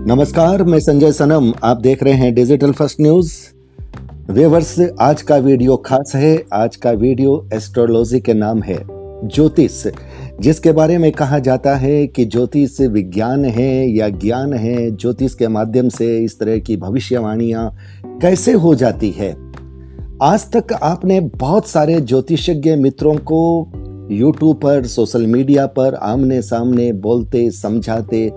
नमस्कार, मैं संजय सनम। आप देख रहे हैं डिजिटल फर्स्ट न्यूज। व्यूअर्स, आज का वीडियो खास है। आज का वीडियो एस्ट्रोलॉजी के नाम है ज्योतिष, जिसके बारे में कहा जाता है कि ज्योतिष विज्ञान है या ज्ञान है। ज्योतिष के माध्यम से इस तरह की भविष्यवाणियां कैसे हो जाती है। आज तक आपने बहुत सारे ज्योतिषज्ञ मित्रों को यूट्यूब पर, सोशल मीडिया पर आमने सामने बोलते, समझाते,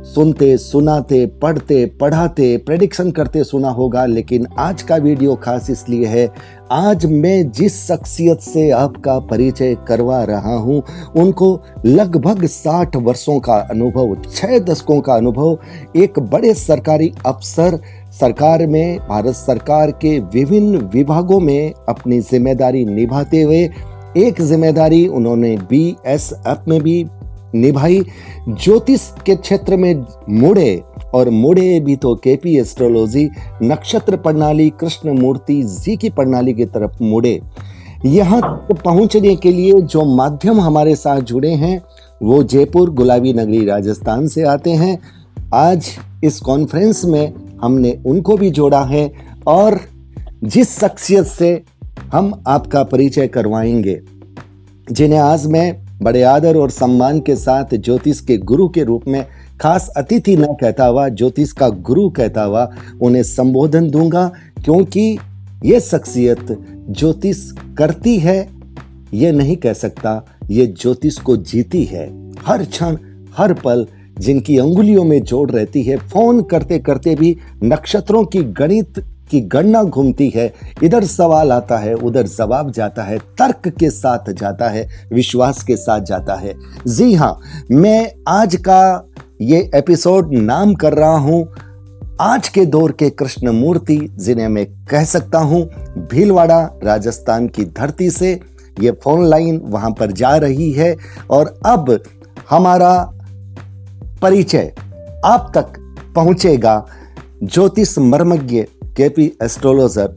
सुनते, सुनाते, पढ़ते, पढ़ाते, प्रेडिक्शन करते सुना होगा। लेकिन आज का वीडियो खास इसलिए है, आज मैं जिस शख्सियत से आपका परिचय करवा रहा हूं, उनको लगभग 60 वर्षों का अनुभव, 6 दशकों का अनुभव, एक बड़े सरकारी अफसर, सरकार में, भारत सरकार के विभिन्न विभागों में अपनी जिम्मेदारी निभाते हुए, एक जिम्मेदारी उन्होंने BSF में भी निभाई, ज्योतिष के क्षेत्र में मुड़े, और मुड़े भी तो KP एस्ट्रोलॉजी नक्षत्र प्रणाली, कृष्ण मूर्ति जी की प्रणाली की तरफ मुड़े। यहाँ पहुंचने के लिए जो माध्यम हमारे साथ जुड़े हैं वो जयपुर, गुलाबी नगरी, राजस्थान से आते हैं। आज इस कॉन्फ्रेंस में हमने उनको भी जोड़ा है और जिस शख्सियत से हम आपका परिचय करवाएंगे, जिन्हें आज मैं बड़े आदर और सम्मान के साथ ज्योतिष के गुरु के रूप में, खास अतिथि न कहता हुआ, ज्योतिष का गुरु कहता हुआ उन्हें संबोधन दूंगा, क्योंकि ये शख्सियत ज्योतिष करती है ये नहीं कह सकता, ये ज्योतिष को जीती है। हर क्षण, हर पल जिनकी अंगुलियों में जोड़ रहती है, फोन करते करते भी नक्षत्रों की गणित की गणना घूमती है, इधर सवाल आता है, उधर जवाब जाता है, तर्क के साथ जाता है, विश्वास के साथ जाता है। जी हाँ, मैं आज का ये एपिसोड नाम कर रहा हूं आज के दौर के कृष्ण मूर्ति, जिन्हें मैं कह सकता हूं भीलवाड़ा, राजस्थान की धरती से ये फोन लाइन वहां पर जा रही है। और अब हमारा परिचय आप तक पहुंचेगा ज्योतिष मर्मज्ञ KP एस्ट्रोलॉजर,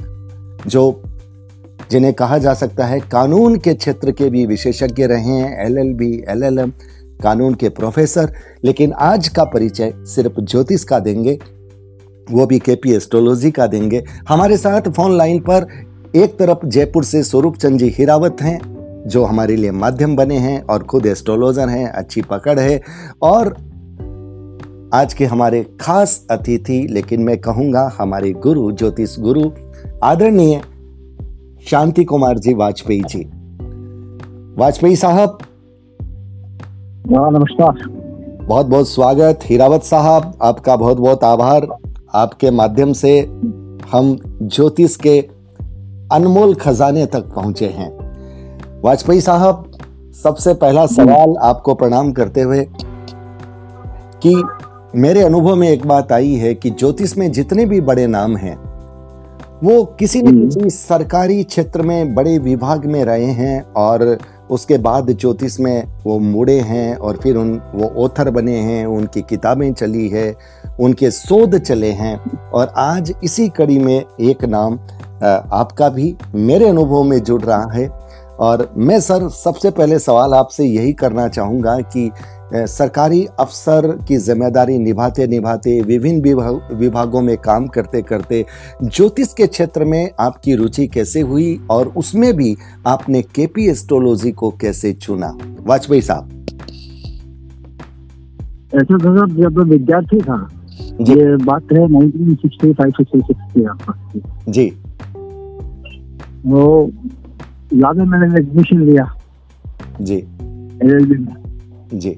जिन्हें कहा जा सकता है कानून के क्षेत्र के भी विशेषज्ञ रहे हैं, LLB, LLM, कानून के प्रोफेसर। लेकिन आज का परिचय सिर्फ ज्योतिष का देंगे, वो भी KP एस्ट्रोलॉजी का देंगे। हमारे साथ फोन लाइन पर एक तरफ जयपुर से स्वरूप चंद जी हीरावत हैं, जो हमारे लिए माध्यम बने हैं और खुद एस्ट्रोलॉजर हैं, अच्छी पकड़ है। और आज के हमारे खास अतिथि, लेकिन मैं कहूंगा हमारे गुरु, ज्योतिष गुरु, आदरणीय शांति कुमार जी वाजपेयी जी। वाजपेयी साहब, नमस्कार। बहुत बहुत स्वागत। हीरावत साहब, आपका बहुत बहुत आभार। आपके माध्यम से हम ज्योतिष के अनमोल खजाने तक पहुंचे हैं। वाजपेयी साहब, सबसे पहला सवाल आपको प्रणाम करते हुए कि मेरे अनुभव में एक बात आई है कि ज्योतिष में जितने भी बड़े नाम हैं, वो किसी न किसी सरकारी क्षेत्र में, बड़े विभाग में रहे हैं, और उसके बाद ज्योतिष में वो मुड़े हैं, और फिर वो ऑथर बने हैं, उनकी किताबें चली है, उनके शोध चले हैं। और आज इसी कड़ी में एक नाम आपका भी मेरे अनुभव में जुड़ रहा है। और मैं सर, सबसे पहले सवाल आपसे यही करना चाहूँगा कि सरकारी अफसर की जिम्मेदारी निभाते निभाते, विभिन्न विभागों में काम करते करते, ज्योतिष के क्षेत्र में आपकी रुचि कैसे हुई, और उसमें भी आपने KP एस्ट्रोलॉजी को कैसे चुना? वाजपेयी साहब। ऐसा था, जब मैं विद्यार्थी था, ये बात है 1965-66 की आसपास जी। वो याद है, मैंने एडमिशन लिया जी LLB में। जी।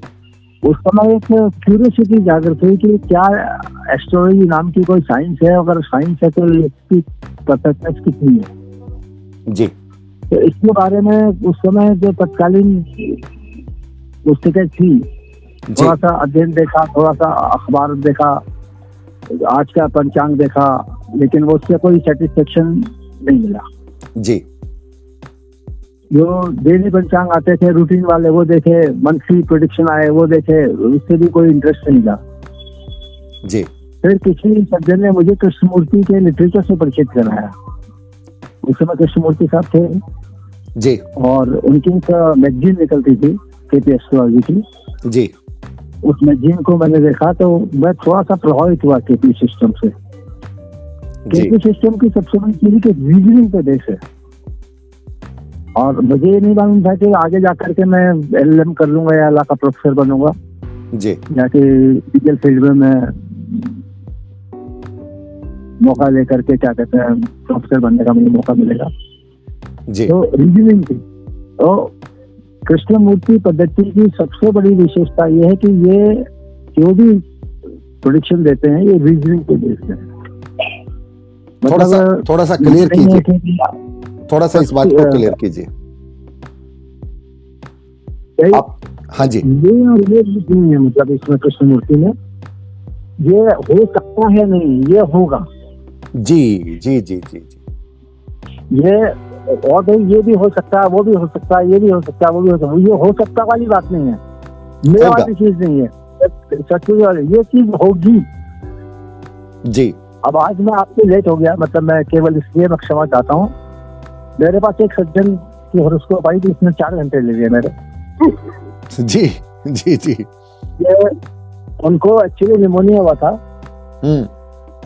उस समय एक क्यूरियोसिटी जागृत हुई कि क्या एस्ट्रोलॉजी नाम की कोई साइंस है, अगर साइंस है तो इसकी परफेक्टनेस कितनी है। जी। तो इसके बारे में उस समय जो तत्कालीन पुस्तकें थी, थोड़ा सा अध्ययन देखा, थोड़ा सा अखबार देखा, आज का पंचांग देखा, लेकिन वो उससे कोई सेटिस्फेक्शन नहीं मिला। जी। जो डेली पंचांग आते थे रूटीन वाले, वो देखे, मंथली प्रेडिक्शन आए, वो देखे, उससे भी कोई इंटरेस्ट नहीं था। जी। फिर किसी सज्जन ने मुझे कृष्णमूर्ति के लिटरेचर से परिचित कराया। उस समय कृष्णमूर्ति साहब थे जी, और उनकी एक मैगजीन निकलती थी KP एस्ट्रोलॉजी की। जी। उसमें जिनको मैंने देखा तो मैं थोड़ा सा प्रभावित हुआ केपी सिस्टम से। केपी सिस्टम की सबसे बड़ी चीज कि रीजनिंग पे बेस है, और मुझे ये नहीं मालूम था कि आगे जाकर के मैं एलएलएम कर लूंगा या अल्लाह का प्रोफेसर बनूंगा जी, या कि लीगल फील्ड में मैं मौका लेकर के क्या कहते हैं प्रोफेसर बनने का मुझे मौका मिलेगा जी। तो रीजनिंग थी। तो कृष्णमूर्ति पद्धति की सबसे बड़ी विशेषता ये है कि ये जो भी प्रेडिक्शन देते हैं ये रीजनिंग पे बेस्ड है। थोड़ा सा क्लियर कीजिए, थोड़ा सा इस बात को क्लियर कीजिए आप। हाँ जी। ये और ये नहीं है, मतलब इसमें कृष्णमूर्ति में ये हो सकता है नहीं, ये होगा। जी जी जी जी जी। ये और भाई ये भी हो सकता है, वो भी हो सकता है, ये भी हो सकता है, वो भी हो सकता है। ये हो सकता वाली बात नहीं है, मेरे वाली चीज नहीं है, सच वाली ये चीज होगी जी। अब आज मैं आपसे लेट हो गया, मतलब मैं केवल इसलिए मैं क्षमा चाहता हूँ। मेरे पास एक सज्जन की हॉरोस्कोप आई थी, इसने 4 घंटे ले लिए मेरे। जी जी जी। ये उनको एक्चुअली निमोनिया हुआ था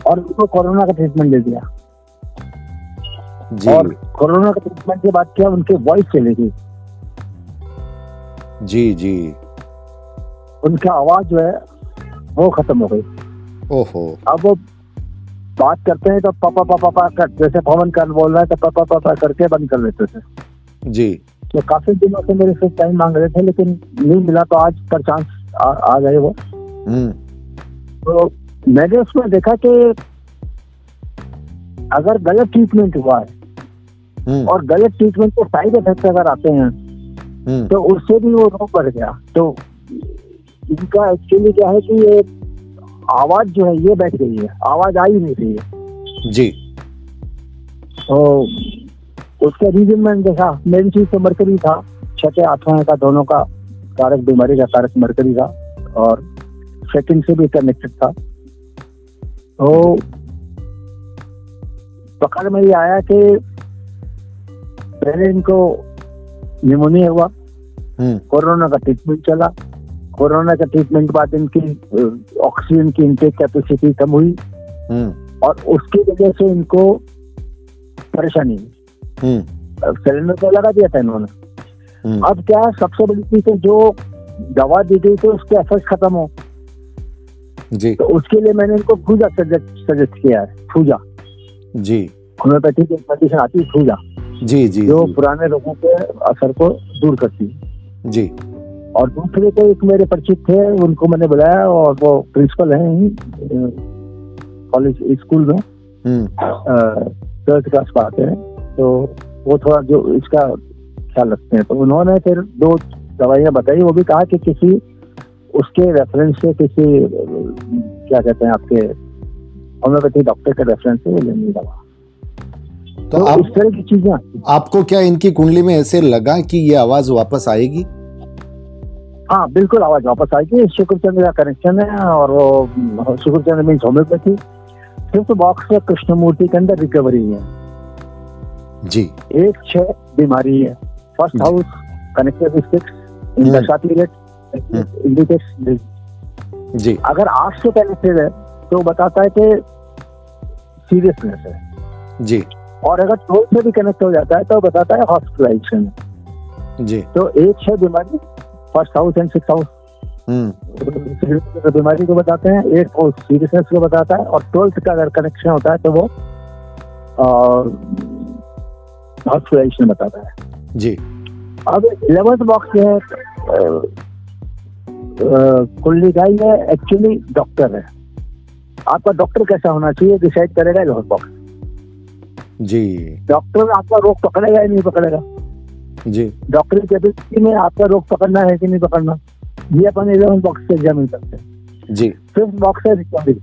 और उनको कोरोना का ट्रीटमेंट दे दिया जी। और कोरोना का ट्रीटमेंट के बाद क्या उनकी वॉइस चली गई जी जी। उनका आवाज जो है वो खत्म हो गई। ओहो। अब वो बात करते हैं तो पापा पापा पापा कर, जैसे पवन कर बोल रहा है तो पापा पापा करके बंद कर देते थे जी। तो काफी दिनों से मेरे से टाइम मांग रहे थे लेकिन नहीं मिला, तो आज पर चांस आ गए वो। तो मैंने उसमें देखा कि अगर गलत ट्रीटमेंट हुआ है और गलत ट्रीटमेंट के साइड इफेक्ट अगर आते हैं तो उससे भी वो रोग बढ़ गया। तो इनका एक्चुअली क्या है कि ये आवाज जो है ये बैठ गई है, आवाज आ ही नहीं रही है जी। तो उसका रीजन मैंने देखा, मेन चीज तो मरकरी था, 6 8वां का दोनों का कारक, बीमारी का कारक मरकरी था और सेकंड से भी कनेक्टेड था। तो पकड़ में ये आया कि पहले इनको निमोनिया हुआ, कोरोना का ट्रीटमेंट चला, कोरोना का ट्रीटमेंट बाद इनकी ऑक्सीजन की इनटेक कैपेसिटी कम हुई और उसकी वजह से इनको परेशानी हुई। सिलेंडर तो लगा दिया था इन्होंने। अब क्या सबसे बड़ी चीज है, जो दवा दी गई तो उसके एफर्ट खत्म हो जी। तो उसके लिए मैंने इनको फूजा सजेस्ट किया है। फूजा जी, होम्योपैथी की मेडिसिन आती है फूजा जी जी, जो जी। पुराने रोगों के असर को दूर करती है जी। और दूसरे को एक मेरे परिचित थे, उनको मैंने बुलाया और वो प्रिंसिपल हैं कॉलेज स्कूल में, 12th क्लास पढ़ाते हैं, तो वो थोड़ा जो इसका ख्याल रखते हैं। तो उन्होंने फिर 2 दवाइयां बताई, वो भी कहा कि किसी उसके रेफरेंस से, किसी क्या कहते हैं आपके होम्योपैथी डॉक्टर के रेफरेंस से लेनी दवा। तो आप, इस तरह की चीजें आपको क्या इनकी कुंडली में ऐसे लगा कि ये आवाज वापस आएगी? हाँ बिल्कुल, आवाज वापस आएगी। शुक्रचंद्र का कनेक्शन है और वो शुक्रचंद्र मीन्स होम्योपैथी। 5th बॉक्स में कृष्णमूर्ति के अंदर रिकवरी है जी। 1-6 बीमारी है। First house connected with 6 indicates जी। अगर 8 से कनेक्टेड है तो बताता है कि सीरियसनेस है जी। और अगर 12 से भी कनेक्ट हो जाता है तो बताता है हॉस्पिटलाइजेशन जी। तो 1-6 बीमारी first house and 6th house बीमारी को बताते हैं, 8th हाउस सीरियसनेस को बताता है और 12th का अगर कनेक्शन होता है तो वो हॉस्पिटलाइजेशन बताता है जी। अब 11th बॉक्स जो है कुंडली का, ये एक्चुअली डॉक्टर है। आपका डॉक्टर कैसा होना चाहिए डिसाइड करेगा 11th बॉक्स जी। डॉक्टर आपका रोग पकड़ेगा या नहीं पकड़ेगा जी। डॉक्टर की कैपेसिटी में आपका रोग पकड़ना है कि नहीं पकड़ना, ये अपन 11th बॉक्स से एग्जामिन करते हैं जी। 5th बॉक्स है रिकवरी।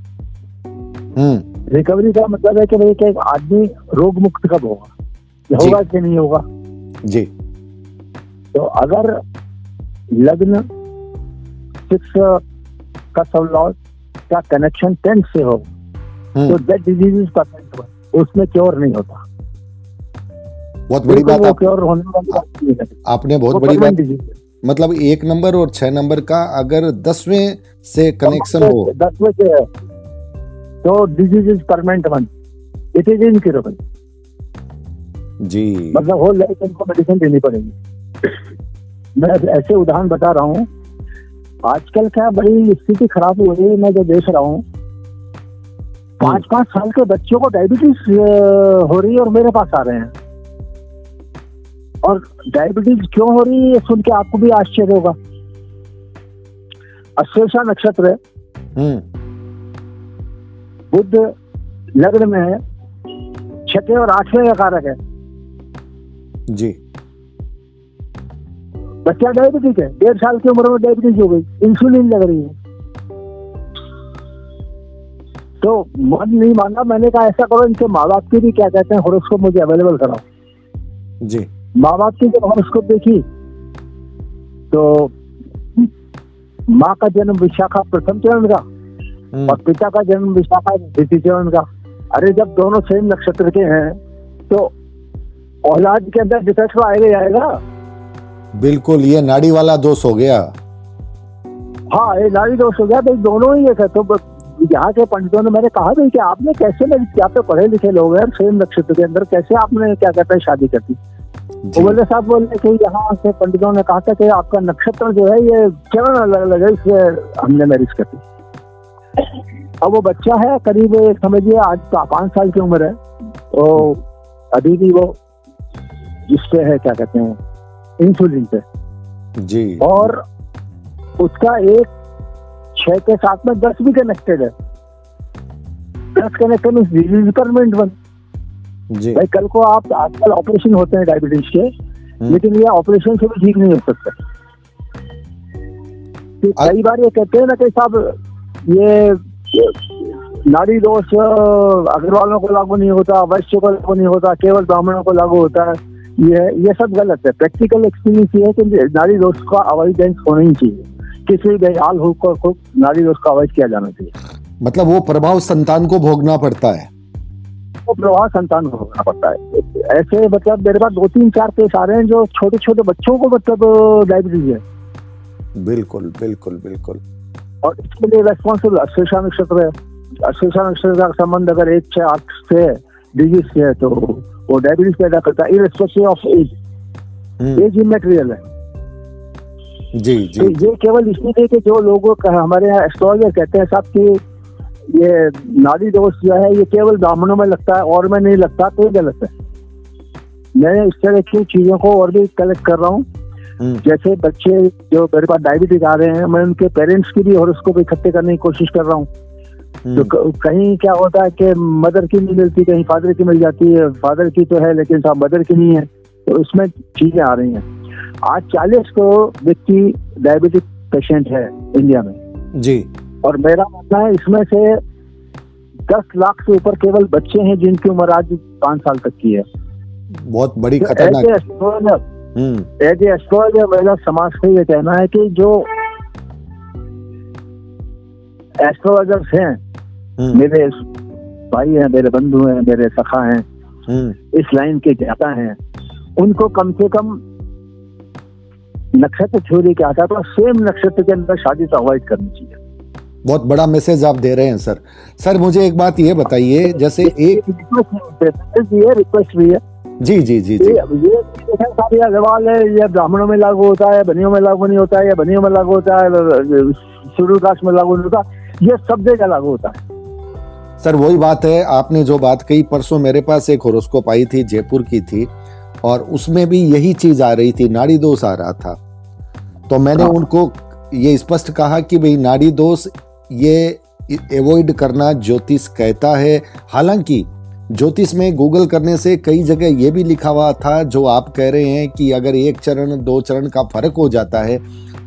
रिकवरी का मतलब है कि भाई कि आदमी रोग मुक्त कब होगा, होगा कि नहीं होगा जी। तो अगर लग्न 6 का सब लॉर्ड का कनेक्शन 10 से हो तो दैट डिजीज इज परमानेंट, उसमें क्योर नहीं होता। बहुत बड़ी बात क्योर होने वाली बात नहीं है, आपने बहुत बड़ी बात मतलब 1 नंबर और 6 नंबर का अगर 10वें से कनेक्शन हो, 10वें से है तो disease is permanent one, it is incurable. जी मतलब होल लाइफ इनको मेडिसिन देनी पड़ेगी। मैं ऐसे उदाहरण बता रहा हूँ। आजकल क्या बड़ी स्थिति खराब हो रही है, मैं जो देख रहा हूँ 5-5 साल के बच्चों को डायबिटीज हो रही है और मेरे पास आ रहे हैं। और डायबिटीज क्यों हो रही है सुन के आपको भी आश्चर्य होगा। अश्लेषा नक्षत्र है, बुध लग्न में है, 6 और 8वें का कारक है जी। बच्चा डायबिटिक है, 1.5 साल की उम्र में डायबिटीज हो गई, इंसुलिन लग रही है। तो मन नहीं माना, मैंने कहा ऐसा करो इनके माँ बाप की भी क्या कहते हैं हॉरोस्कोप मुझे अवेलेबल कराओ जी। माँ बाप की जब हॉरोस्कोप देखी तो माँ का जन्म विशाखा प्रथम चरण का और पिता का जन्म विशाखा द्वितीय चरण का। अरे जब दोनों सेम नक्षत्र के हैं तो औलाद के अंदर डिफेक्ट आएगा ही आएगा। बिल्कुल, ये नाड़ी वाला दोष हो गया। हाँ, ये नाड़ी दोष हो गया। तो दोनों ही है। तो यहाँ के पंडितों ने मैंने कहा भाई कि आपने कैसे, मेरी क्या पे पढ़े लिखे लोग हैं सेम नक्षत्र के अंदर, कैसे आपने क्या कहते हैं शादी कर दी। तो बोले साहब बोले कि यहाँ से पंडितों ने कहा था कि आपका नक्षत्र जो है ये चरण अलग अलग है, इसलिए हमने मैरिज कर दी। अब वो बच्चा है करीब समझिए आज 5 साल की उम्र है, तो अभी भी वो इस पे है क्या कहते हैं इंसुलिन पे जी। और उसका एक 6 के साथ में 10 भी कनेक्टेड है। 10 connected means disease permanent one जी। भाई कल को आप आजकल ऑपरेशन होते हैं डायबिटीज के, लेकिन ये ऑपरेशन से भी ठीक नहीं हो सकता। तो कई बार ये कहते हैं ना कि साहब ये नाड़ी दोष अग्रवालों को लागू नहीं होता, वैश्य को लागू नहीं होता, केवल ब्राह्मणों को लागू होता है। ये सब गलत है। प्रैक्टिकल एक्सपीरियंस ये है कि नाड़ी दोष का अवॉइडेंस होना ही चाहिए, किसी भी हाल को नाड़ी दोष का अवॉइड किया जाना चाहिए। मतलब वो प्रभाव संतान को भोगना पड़ता है, वो प्रभाव संतान को भोगना पड़ता है। ऐसे मतलब मेरे पास 2-3-4 केस आ रहे हैं जो छोटे छोटे बच्चों को मतलब डायबिटीज है। बिल्कुल बिल्कुल बिल्कुल। और इसके लिए रेस्पॉन्सिबल अश्लेषा नक्षत्र है। अश्लेषा नक्षत्र का संबंध अगर 1-6-8 से डिजीज से है तो वो डायबिटीज पैदा करता है, irrespective of age. Age immaterial है जी जी। तो ये केवल इसलिए कि जो लोगों का हमारे यहाँ एस्ट्रोलॉजर कहते हैं साहब कि ये नाड़ी दोष जो है ये केवल ब्राह्मणों में लगता है और में नहीं लगता, तो ये गलत है। मैं इस तरह की चीजों को और भी कलेक्ट कर रहा हूँ। जैसे बच्चे जो मेरे पास डायबिटीज आ रहे हैं, मैं उनके पेरेंट्स की भी हॉरोस्कोप इकट्ठे करने की कोशिश कर रहा हूँ। तो कहीं क्या होता है कि मदर की नहीं मिलती, कहीं फादर की मिल जाती है। फादर की तो है लेकिन साहब मदर की नहीं है, तो इसमें चीजें आ रही हैं। आज 40 को व्यक्ति डायबिटिक पेशेंट है इंडिया में जी। और मेरा मानना है इसमें से 10 लाख से ऊपर केवल बच्चे हैं जिनकी उम्र आज 5 साल तक की है। बहुत बड़ी खतरनाक। एज ए एस्ट्रोलॉजर मेरा समाज से ये कहना है कि जो एस्ट्रोलॉजर्स हैं, मेरे भाई हैं, मेरे बंधु हैं, मेरे सखा हैं, इस लाइन के ज्यादा हैं, उनको कम से कम नक्षत्र थ्योरी के आता है तो सेम नक्षत्र के अंदर शादी तो अवॉइड करनी चाहिए। बहुत बड़ा मैसेज आप दे रहे हैं सर। सर मुझे एक बात ये बताइए, जैसे एक रिक्वेस्ट भी है जी जी जी जी। ये सारी अग्रवाल है, ये ब्राह्मणों में लागू होता है, बनियों में लागू नहीं होता है, या बनियों में लागू होता है, शेड्यूल कास्ट में लागू नहीं होता, ये सब जगह लागू होता है। सर वही बात है, आपने जो बात कही, परसों मेरे पास एक हॉरोस्कोप आई थी, जयपुर की थी, और उसमें भी यही चीज आ रही थी, नाड़ी दोष आ रहा था। तो मैंने उनको ये स्पष्ट कहा कि भाई नाड़ी दोष ये अवॉइड करना ज्योतिष कहता है। हालांकि ज्योतिष में गूगल करने से कई जगह ये भी लिखा हुआ था जो आप कह रहे हैं कि अगर 1 चरण 2 चरण का फर्क हो जाता है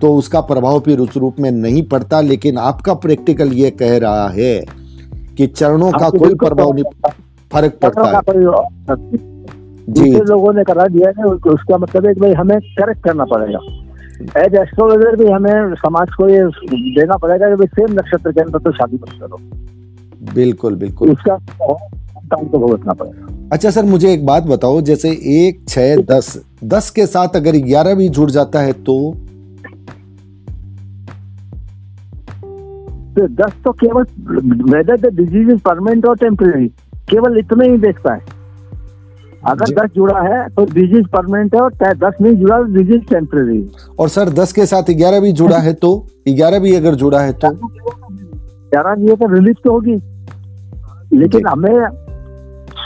तो उसका प्रभाव फिर उस रूप में नहीं पड़ता, लेकिन आपका प्रैक्टिकल ये कह रहा है कि चरणों का कोई प्रभाव नहीं, फर्क पड़ता है जी। लोगों ने करा दिया है, उसका मतलब है कि भाई हमें करेक्ट करना पड़ेगा। एज एस्ट्रोलॉजर भी हमें समाज को ये देना पड़ेगा कि सेम नक्षत्र के अंदर तो शादी मत करो। बिल्कुल बिल्कुल, उसका काम तो भुगतना पड़ेगा। अच्छा सर मुझे एक बात बताओ, जैसे 1, 6, 10 के साथ अगर 11 भी जुड़ जाता है तो 10 तो केवल whether the disease is permanent और टेम्परेरी, केवल इतना ही देखता है। अगर 10 जुड़ा है तो डिजीज परमानेंट है, और 10 नहीं जुड़ा तो डिजीज टेम्परेरी। और सर 10 के साथ 11 भी जुड़ा है तो 11 भी अगर जुड़ा है तो 11 नहीं है तो रिलीफ तो होगी, लेकिन हमें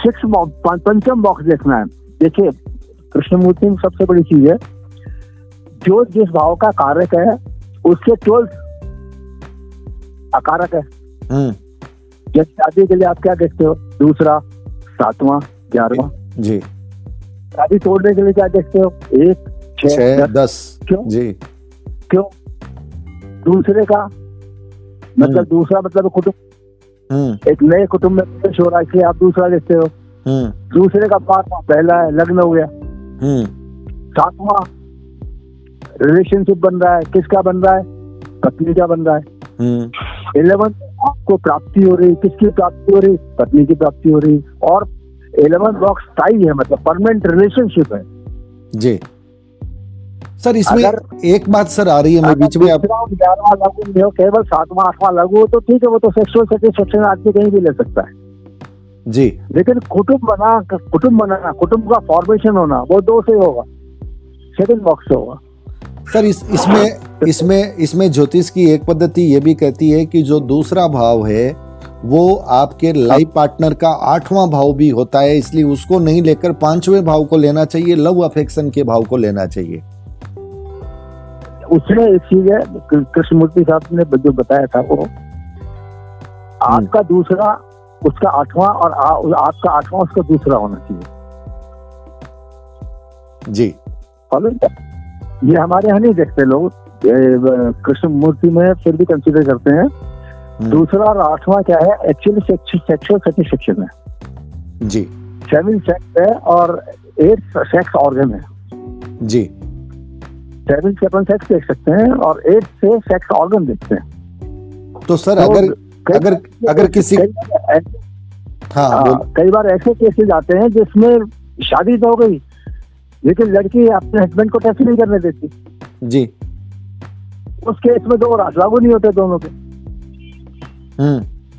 पंचम बॉक्स देखना है। देखिए कृष्णमूर्ति में सबसे बड़ी चीज है, जो जिस भाव का कारक है उसके 12 अकारक है। जैसे शादी के लिए आप क्या देखते हो, दूसरा, 7वां, 11वां। जी। शादी तोड़ने के लिए क्या देखते हो, 1, 6, 10। क्यों जी? क्यों? दूसरे का मतलब दूसरा मतलब कुटुंब, एक नए कुटुंब में प्रवेश हो रहा है, इसलिए आप दूसरा देखते हो। दूसरे का 5वां, पहला है, लग्न हो गया। 7वां रिलेशनशिप बन रहा है, किसका बन रहा है, पत्नी का बन रहा है। 11 आपको प्राप्ति हो रही, किसकी प्राप्ति हो रही, पत्नी की प्राप्ति हो रही। और 11 बॉक्स स्थायी है, मतलब परमानेंट रिलेशनशिप है। जी सर, इसमें एक बात सर आ रही है, मैं बीच में आप 11वां लागू नहीं हो, केवल 7वां 8वां लागू हो तो ठीक है, वो तो सेक्सुअल सेटिस्फेक्शन आदमी कहीं भी ले सकता है जी। लेकिन कुटुंब बनाना, कुटुंब का फॉर्मेशन होना, वो 2 से होगा, सेकंड बॉक्स से होगा। सर इसमें ज्योतिष की एक पद्धति ये भी कहती है कि जो दूसरा भाव है वो आपके लाइफ पार्टनर का 8वां भाव भी होता है, इसलिए उसको नहीं लेकर 5वें भाव को लेना चाहिए, लव अफेक्शन के भाव को लेना चाहिए। उसमें एक चीज है, कृष्णमूर्ति साहब ने जो बताया था, वो आपका दूसरा उसका 8वां और आपका 8वां उसका दूसरा होना चाहिए। जी। ये हमारे यहाँ नहीं देखते लोग, कृष्णमूर्ति में फिर भी कंसीडर करते हैं। दूसरा और 8वां क्या है, एक्चुअली सेक्सुअल सेटिस्फेक्शन है जी। 7 सेक्स है और 8 सेक्स ऑर्गन है जी। 7 सेक्स देख सकते हैं और 8 से सेक्स ऑर्गन देखते हैं। तो सर अगर किसी कई बार ऐसे केसेस आते हैं जिसमें शादी तो हो गई लेकिन लड़की अपने हस्बैंड को टच नहीं करने देती जी। उस केस में 2 रात लागू नहीं होते दोनों के।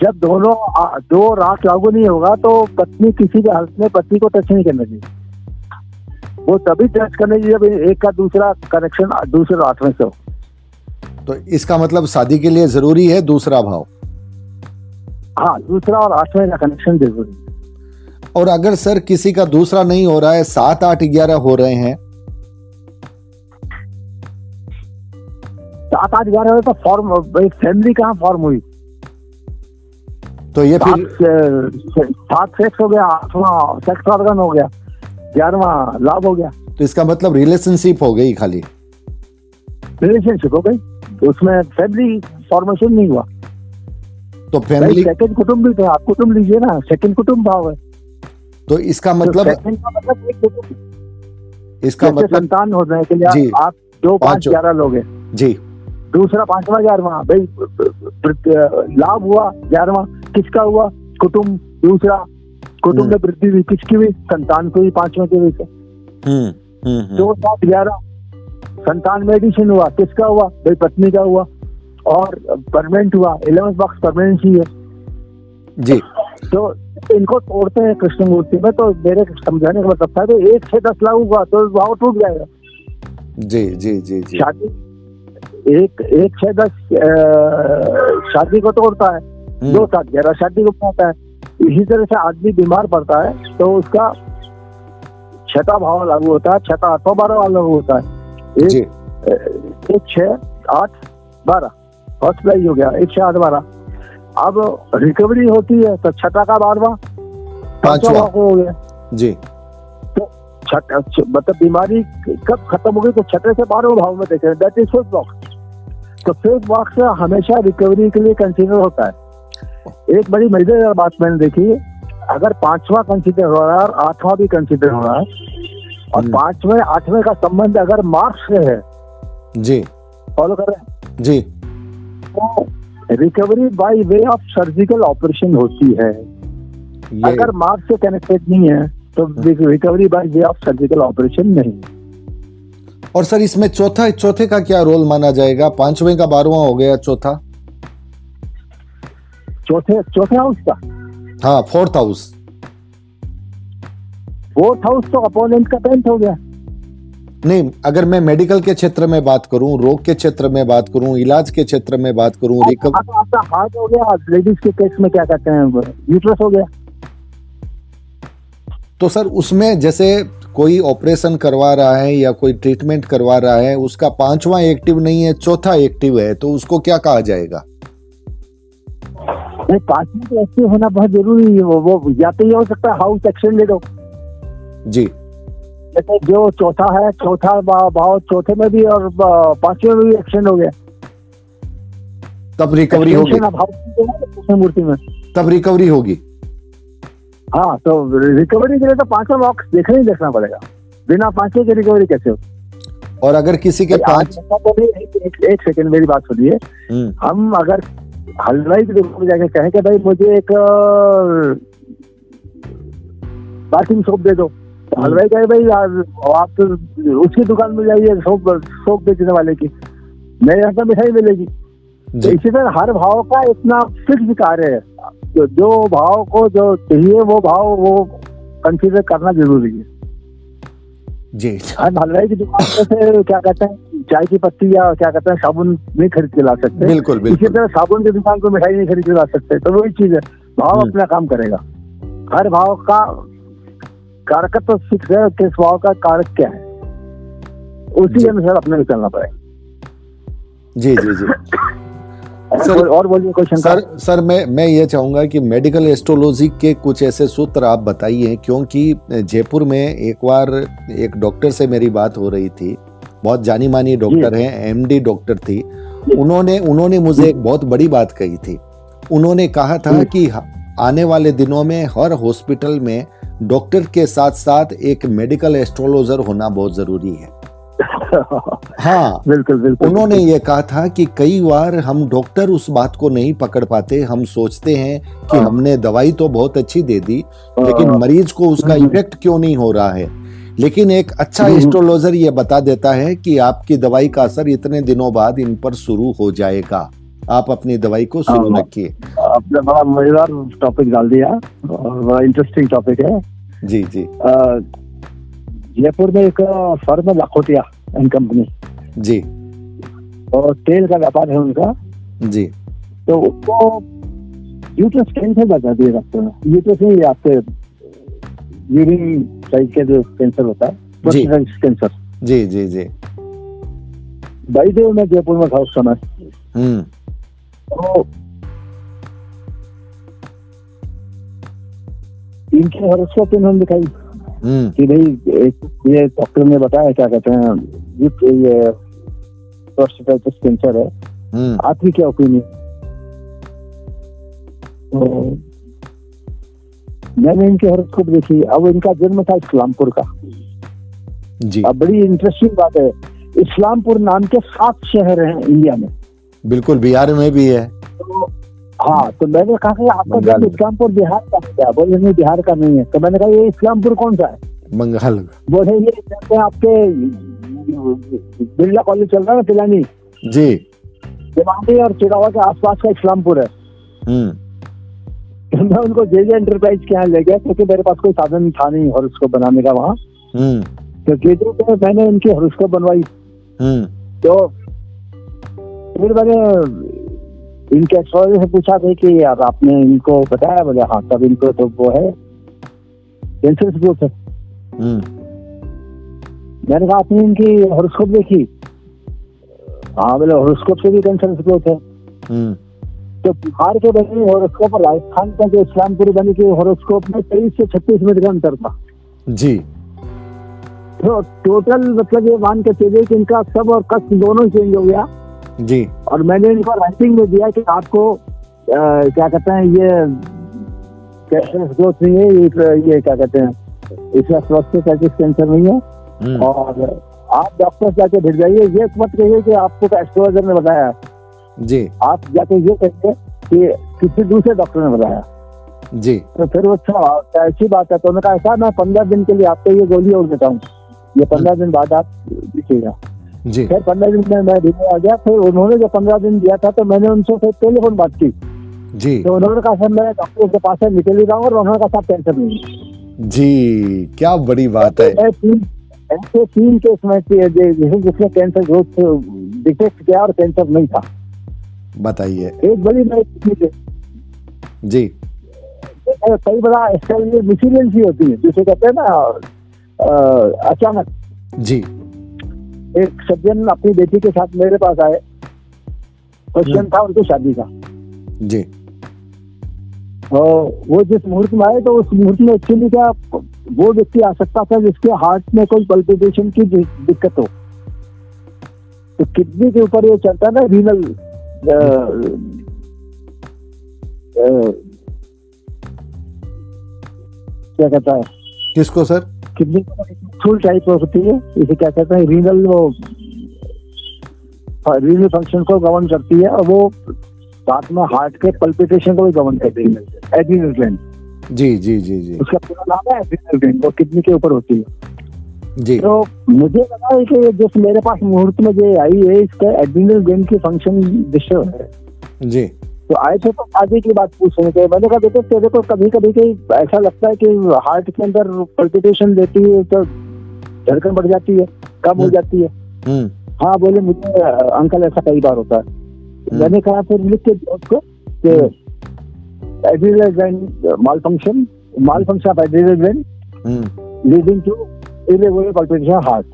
जब दोनों 2 रात लागू नहीं होगा तो पत्नी किसी भी हालत में पति को टच नहीं करने देगी, वो तभी टच करने की जब एक का दूसरा कनेक्शन दूसरे रात में से हो। तो इसका मतलब शादी के लिए जरूरी है दूसरा भाव। हाँ, दूसरा और 8वें का कनेक्शन जरूरी है। और अगर सर किसी का दूसरा नहीं हो रहा है, 7, 8, 11 हो रहे हैं, 7, 8, 11 तो फॉर्म, एक फैमिली कहाँ फॉर्म हुई? तो ये फिर 7 सेक्स हो गया, 8वां सेक्स ऑर्गन हो गया, 11वां लाभ हो गया। तो इसका मतलब रिलेशनशिप हो गई, खाली रिलेशनशिप हो गई, उसमें फैमिली फॉर्मेशन नहीं हुआ। तो फैमिली सेकंड कुटुंब भी तो आप कुटुंब लीजिए ना, सेकंड कुटुंब भाव है। तो इसका मतलब इसका मतलब संतान होने के लिए आप 2, 5, 11 लोग हैं जी। दूसरा 5वां 11वां भाई लाभ हुआ, 11वां किसका हुआ, कुटुंब, दूसरा कुटुंब में वृद्धि हुई, किसकी हुई, संतान को ही 5वें के हुई। 2, 7, 11 संतान में एडिशन हुआ, किसका हुआ भाई, पत्नी का हुआ और परमानेंट हुआ, 11th बॉक्स परमानेंट ही है जी। तो इनको तोड़ते हैं कृष्णमूर्ति में, तो मेरे समझाने का मतलब था 1 से 10 लागू हुआ तो भाव टूट जाएगा। जी जी जी जी। शादी 1 से 10 शादी को तोड़ता है, 2, 7, 11 शादी को तोड़ता है। इसी तरह से आदमी बीमार पड़ता है तो उसका 6वां भाव लागू होता है, 6वां 8वां 12वां लागू होता है। 1, 6, 8, 12 हॉस्पिटलाइज हो गया, 1 से 8, 12। अब रिकवरी होती है तो 6वां का 12वां 5वां हो गया जी। तो मतलब बीमारी कब खत्म हो गई तो 6वें से 12वें भाव में देखें, दैट इज 5th बॉक्स। तो 5th बॉक्स हमेशा रिकवरी के लिए कंसीडर होता है। एक बड़ी मजेदार बात मैंने देखी, अगर 5वां कंसीडर हो रहा है और 8वां भी कंसीडर हो रहा है और 5वें 8वें का संबंध अगर मार्क्स से है जी, फॉलो कर रहे हैं जी, तो recovery by way of surgical operation होती है। अगर मार्क्स से कनेक्टेड नहीं है तो recovery by way of surgical operation नहीं। और सर इसमें चौथे का क्या रोल माना जाएगा? 5वें का 12वां हो गया, चौथा चौथे हाउस का, हाँ, फोर्थ हाउस। फोर्थ हाउस तो अपोनेंट का 10th हो गया। नहीं, अगर मैं मेडिकल के क्षेत्र में बात करूं, रोग के क्षेत्र में बात करूं, इलाज के क्षेत्र में बात करूं, आपका हार्ट हो गया, लेडीज के केस में क्या कहते हैं यूट्रस हो गया। तो सर उसमें जैसे कोई ऑपरेशन करवा रहा है या कोई ट्रीटमेंट करवा रहा है, उसका 5वां एक्टिव नहीं है, चौथा एक्टिव है, तो उसको क्या कहा जाएगा? नहीं, 5वां तो एक्टिव होना बहुत जरूरी है। वो या तो ये हो सकता है हाउस एक्सटेंडेड हो जी, जैसे जो चौथा है, चौथा भाव चौथे में भी और 5वें में भी एक्सटेंड हो गया, तब रिकवरी होगी। मूर्ति में तब रिकवरी होगी। हाँ, तो रिकवरी के लिए तो 5वां बॉक्स देखना पड़ेगा, बिना 5वें की रिकवरी कैसे हो। और अगर किसी के 5 एक सेकंड मेरी बात सुनिए, हम अगर हलवाई की दुकान में जाके कहें कि भाई मुझे एक बाथिंग सोप दे दो, तो हलवाई कहे भाई आप उसकी दुकान में जाइए सोप बेचने वाले की, मेरे यहाँ तो मिठाई मिलेगी। तो इसी तरह हर भाव का इतना फिक्स कार्य है, जो भाव को जो चाहिए वो भाव वो कंसीडर करना जरूरी है जी। हम हलवाई की दुकान से क्या कहते हैं चाय की पत्ती या क्या कहते हैं साबुन नहीं खरीद के ला सकते। बिल्कुल इसी तरह साबुन की दुकान को मिठाई नहीं खरीद के ला सकते। तो वही चीज है, भाव अपना काम करेगा। हर भाव का कारक तो फिक्स है, किस भाव का कारक क्या है उसी अनुसार अपने को चलना पड़ेगा। जी जी जी सर, और बोलिए क्वेश्चन। सर मैं ये चाहूंगा कि मेडिकल एस्ट्रोलॉजी के कुछ ऐसे सूत्र आप बताइए, क्योंकि जयपुर में एक बार एक डॉक्टर से मेरी बात हो रही थी, बहुत जानी मानी डॉक्टर हैं, एमडी डॉक्टर थी। उन्होंने मुझे एक बहुत बड़ी बात कही थी। उन्होंने कहा था कि आने वाले दिनों में हर हॉस्पिटल में डॉक्टर के साथ साथ एक मेडिकल एस्ट्रोलॉजर होना बहुत जरूरी है। हाँ बिल्कुल। उन्होंने ये कहा था कि कई बार हम डॉक्टर उस बात को नहीं पकड़ पाते। हम सोचते हैं कि हमने दवाई तो बहुत अच्छी दे दी, लेकिन मरीज को उसका इफेक्ट क्यों नहीं हो रहा है। लेकिन एक अच्छा एस्ट्रोलॉजर ये बता देता है कि आपकी दवाई का असर इतने दिनों बाद इन पर शुरू हो जाएगा, आप अपनी दवाई को शुरू रखिए। आपने बड़ा मजेदार टॉपिक डाल दिया और बड़ा इंटरेस्टिंग टॉपिक है। जी जी। जयपुर में एक फर्म है लखोटिया एंड कंपनी जी, और तेल का व्यापार है उनका जी। तो उसको यूट्रस कैंसर बता दिया डॉक्टर ने। यूट्रस नहीं, आपके यूरिन साइज के जो कैंसर होता है कैंसर। जी जी जी। भाई देव मैं जयपुर में था उस समय। तो इनके हॉरोस्कोप इन्होंने दिखाई कि भाई ये डॉक्टर ने बताया क्या कहते हैं ये प्रोस्टेटाइटिस कैंसर है, आपकी क्या ओपिनियन। तो मैंने इनके हॉरोस्कोप देखी। अब इनका जन्म था इस्लामपुर का जी। अब बड़ी इंटरेस्टिंग बात है, इस्लामपुर नाम के 7 शहर हैं इंडिया में। बिल्कुल, बिहार में भी है। तो हाँ, तो मैंने कहा कि आपका जन्म इस्लामपुर बिहार का है। बोले नहीं, बिहार का नहीं है। तो मैंने कहा ये इस्लामपुर कौन सा है? बंगाल। बोले ये आपके बिरला कॉलेज चल रहा है ना पिलानी जी, दिमागी और चिड़ावा के आसपास का इस्लामपुर है। तो मैं उनको जे एंटरप्राइज के यहाँ ले गया, क्योंकि मेरे पास कोई साधन था नहीं हॉरोस्कोप बनाने का वहाँ। तो गेटवे पे मैंने इनकी हॉरोस्कोप बनवाई। तो फिर मैंने इनके एस्ट्रोलॉजर से पूछा था कि यार आपने इनको बताया? बोले हाँ। तब इनको तो वो है कैंसर से ग्रोथ है। मैंने कहा आपने इनकी हॉरोस्कोप देखी? हाँ। बोले हॉरोस्कोप से भी कैंसर से ग्रोथ है। तो बिहार के बने हॉरोस्कोप और राजस्थान का जो इस्लामपुर बने के हॉरोस्कोप में 23 से 36 मिनट का अंतर था जी। तो टोटल मतलब ये मान के चलिए कि इनका सब और कष्ट दोनों चेंज हो गया जी। और मैंने इनको राइटिंग में दिया कि आपको क्या कहते हैं ये कैंसर ग्रोथ नहीं है, ये क्या कहते हैं इसका प्रोस्टेटाइटिस कैंसर नहीं है। और आप डॉक्टर जाके भिड़ जाइए, ये मत कहिए कि आपको एस्ट्रोलॉजर ने बताया जी। आप जाके ये कहिए कि किसी दूसरे डॉक्टर ने बताया जी। तो फिर वो अच्छा ऐसी बात है। तो उन्होंने कहा ऐसा मैं 15 दिन के लिए आपको ये गोली और देता हूँ, ये 15 दिन बाद आप दिखेगा जी। फिर 15 दिन में मैं दिल्ली आ गया। फिर उन्होंने जो 15 दिन दिया था तो मैंने उनसे फिर टेलीफोन बात की जी तो उन्होंने कहा सर मैं डॉक्टर के पास से निकल ही रहा हूँ, और उन्होंने कहा साहब कैंसर नहीं है। जी, क्या बड़ी बात है। ऐसे 3 केस में जिसमें कैंसर ग्रोथ डिटेक्ट किया और कैंसर नहीं था। बताइए। एक बड़ी चीज है जी कई बड़ा मिसलियंस होती है, जिसे कहते हैं ना अचानक। जी एक सज्जन अपनी बेटी के साथ मेरे पास आए, क्वेश्चन था उनकी शादी का। जी वो जिस मुहूर्त में आए, तो उस मुहूर्त में एक्चुअली क्या वो व्यक्ति आ सकता था जिसके हार्ट में कोई पल्पिटेशन की दिक्कत हो। तो किडनी के ऊपर ये चलता है ना, रीनल क्या कहता है किसको सर? किडनी फुल टाइप होती है, इसे क्या कहते हैं रीनल, वो रीनल फंक्शन को गवर्न करती है, और वो साथ में हार्ट के पल्पिटेशन को भी गवर्न करती है, एड्रीनल ग्लैंड। जी जी जी जी उसका पूरा नाम है एड्रीनल ग्लैंड, वो किडनी के ऊपर होती है। जी तो मुझे लगा है कि जिस मेरे पास मुहूर्त में जो आई है, इसका एड्रीनल ग्लैंड की फंक्शन डिस्टर्ब है। जी तो आए थे तो आगे की बात पूछने के, मैंने कहा बेटे तेरे को कभी कभी ऐसा लगता है कि हार्ट के अंदर पल्पिटेशन देती है तो धड़कन बढ़ जाती है, कम हो जाती है? हाँ बोले मुझे अंकल ऐसा कई बार होता है। मैंने कहा फिर लिख के उसको कि adrenal gland malfunction of adrenal gland leading to irregular palpitation heart.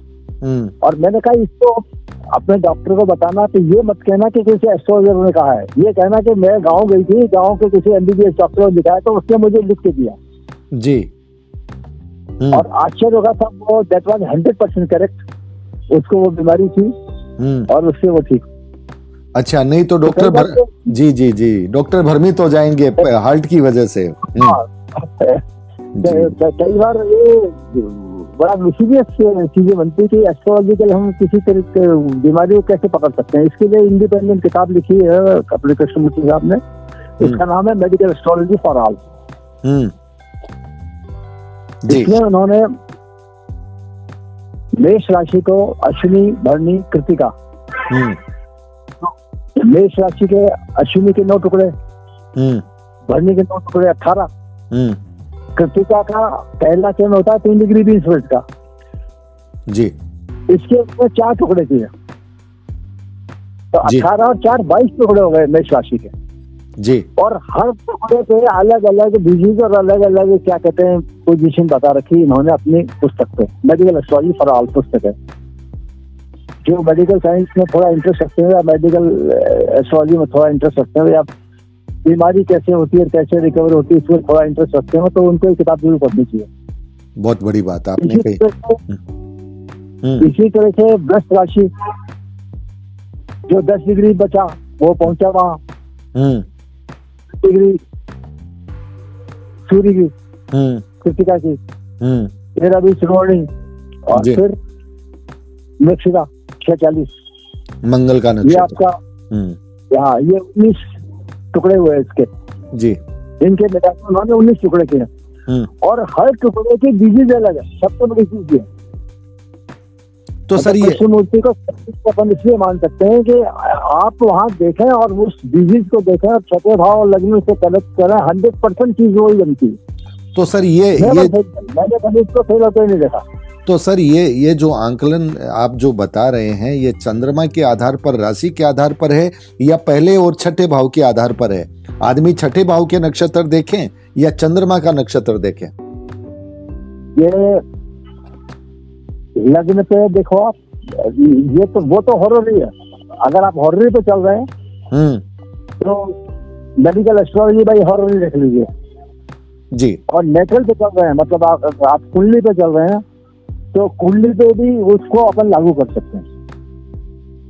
और मैंने कहा इसको अपने डॉक्टर को बताना, तो ये मत कहना कि किसी एस्ट्रोलॉजर ने कहा है, ये कहना कि मैं गांव गई थी, गांव के किसी एमबीबीएस डॉक्टर ने दिखाया तो उसने मुझे लिख के दिया। जी और आश्चर्य होगा था, वो दैट वाज 100% करेक्ट, उसको वो बीमारी थी और उससे वो ठीक। अच्छा, नहीं तो डॉक्टर जी जी जी डॉक्टर भ्रमित हो जाएंगे हार्ट की वजह से। कई बार ये बड़ा मिसीरियस चीजें बनती है कि एस्ट्रोलॉजिकल हम किसी तरह के बीमारी को कैसे पकड़ सकते हैं। इसके लिए इंडिपेंडेंट किताब लिखी है अपने कृष्णमूर्ति साहब ने, इसका नाम है मेडिकल एस्ट्रोलॉजी फॉर ऑल। इसमें उन्होंने मेष राशि को अश्विनी, भरणी, कृतिका, मेष राशि के अश्विनी के 9 टुकड़े, भरणी के 9 टुकड़े 18, कृतिका का पहला चरण होता है 3 डिग्री 20 मिनट का जी, इसके ऊपर 4 टुकड़े किए, तो 18 और 4 22 टुकड़े हो गए मेष राशि के जी। और हर टुकड़े पे अलग अलग डिजीज और अलग अलग क्या कहते हैं पोजीशन बता रखी इन्होंने अपनी पुस्तक पे। मेडिकल एस्ट्रोलॉजी फॉर ऑल पुस्तक है। जो मेडिकल साइंस में थोड़ा इंटरेस्ट रखते हैं या मेडिकल एस्ट्रोलॉजी में थोड़ा इंटरेस्ट रखते हैं या बीमारी कैसे होती है, कैसे रिकवर होती है, इसमें थोड़ा इंटरेस्ट रखते हो तो उनको ये किताब जरूर पढ़नी चाहिए। बहुत बड़ी बात आपने कही। इसी तरह से वृष राशि जो 10 डिग्री बचा वो पहुंचा वहां डिग्री सूर्य की, कृतिका की, फिर अभी श्रोणी और फिर मृगशिरा 640 मंगल का नक्षत्र। ये आपका यहाँ ये 19 टुकड़े हुए इसके जी। इनके मिलाकर उन्होंने 19 टुकड़े किए और हर टुकड़े की डिजीज अलग है, सबसे बड़ी चीज है। तो सर ये कृष्णमूर्ति को अपन इसलिए मान सकते हैं कि आप वहाँ देखें और उस डिजीज को देखें और छठे भाव और लग्न से कनेक्ट करें, 100% चीज वही बनती है। तो सर ये मैंने कभी इसको फेल होते नहीं देखा। तो सर ये जो आंकलन आप जो बता रहे हैं ये चंद्रमा के आधार पर, राशि के आधार पर है या पहले और छठे भाव के आधार पर है? आदमी छठे भाव के नक्षत्र देखें या चंद्रमा का नक्षत्र देखें? ये लग्न पे देखो आप, ये तो वो तो हॉरर ही है। अगर आप हॉरर पे चल रहे हैं तो मेडिकल एस्ट्रोलॉजी भाई हॉरर ही देख लीजिए जी। और नेचुरल पे चल रहे हैं, मतलब आप कुंडली पे चल रहे हैं तो कुंडली पे भी उसको अपन लागू कर सकते हैं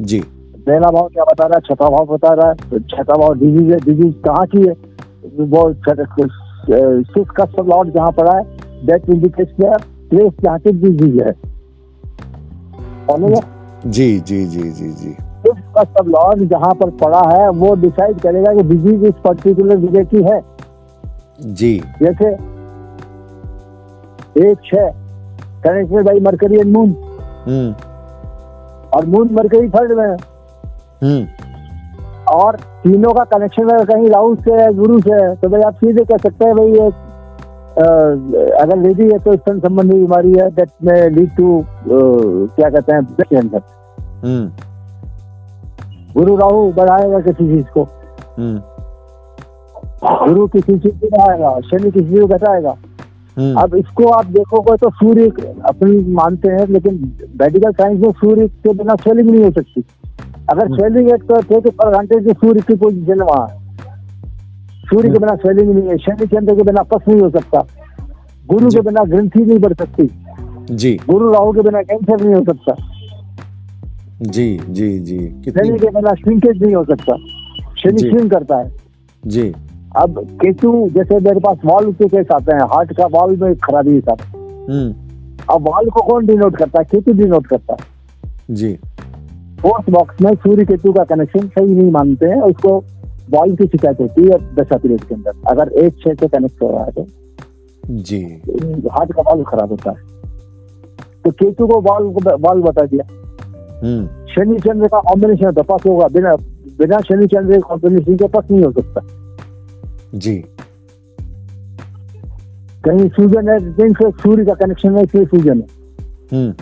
जी। पहला भाव क्या बता रहा है, छठा भाव बता रहा है, छठा भाव डिजीज है, डिजीज कहाँ की है वो 6 का लॉर्ड जहाँ पड़ा है दैट इंडिकेट्स प्लेस जहाँ की डिजीज है। जी जी जी जी जी। इसका सब लॉर्ड जहाँ पर पड़ा है वो डिसाइड करेगा कि डिजीज इस पर्टिकुलर जगह की है जी। जैसे 1-6 connected by mercury and moon और मून मरकरी 3rd में है और तीनों का कनेक्शन अगर कहीं राहु से है, गुरु से है, तो भाई आप सीधे कह सकते हैं भाई ये अगर लेडी है तो स्तन संबंधी बीमारी है, दैट में लीड टू क्या कहते हैं ब्रेस्ट कैंसर। गुरु राहु बढ़ाएगा किसी चीज को, गुरु किसी चीज को बढ़ाएगा, शनि किसी चीज को घटाएगा। अब इसको आप देखोगे तो सूर्य अपनी मानते हैं, लेकिन मेडिकल साइंस में सूर्य के बिना स्वेलिंग नहीं हो सकती। अगर स्वेलिंग है तो एडवांटेज सूर्य की पोजीशन वहां है, सूर्य के बिना स्वेलिंग नहीं है। शनि चंद्र के बिना पस नहीं हो सकता, गुरु के बिना ग्रंथि नहीं बढ़ सकती जी, गुरु राहु के बिना कैंसर नहीं हो सकता जी जी जी, शनि के बिना श्रिंकेज नहीं हो सकता, शनि श्रिंक करता है जी। अब केतु, जैसे मेरे पास वाल्व के केस आते हैं, हार्ट का वाल्व में खराबी है साहब, अब वाल्व को कौन डिनोट करता है? केतु डिनोट करता है जी। फोर्थ बॉक्स में सूर्य केतु का कनेक्शन सही नहीं मानते हैं, उसको वाल्व की शिकायत होती है दशा पीरियड के अंदर। अगर 1-6 से कनेक्ट हो रहा है तो जी, हार्ट का वाल्व खराब होता है, तो केतु को वाल्व बता दिया। शनि चंद्र का कॉम्बिनेशन तो पास होगा, बिना शनि चंद्र के कॉम्बिनेशन के पास नहीं हो सकता जी। कहीं सूजन है मीन से सूर्य का कनेक्शन है, इसलिए सूजन है।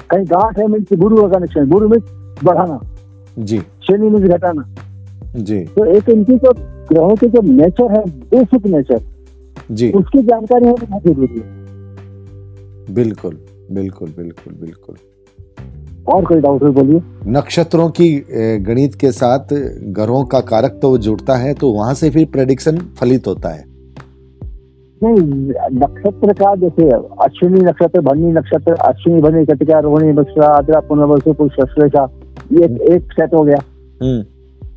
कहीं गांठ है मीन गुरु का कनेक्शन, गुरु में बढ़ाना जी, शनि में घटाना जी। तो एक इनकी जो ग्रहों के जो नेचर है, बेसिक नेचर जी, उसकी जानकारी होनी बहुत जरूरी है। बिल्कुल बिल्कुल बिल्कुल बिल्कुल। और कोई डाउट है बोलिए। नक्षत्रों की गणित के साथ ग्रहों का कारक तो जुड़ता है, तो वहां से फिर प्रेडिक्शन फलित होता है। नहीं, नक्षत्र का जैसे अश्विनी नक्षत्र, भरणी नक्षत्र, अश्विनी भरणी कृतिका रोहिणी मृगशिरा आद्रा पुनर्वसु पुष्यश्लेषा, ये एक सेट हो गया।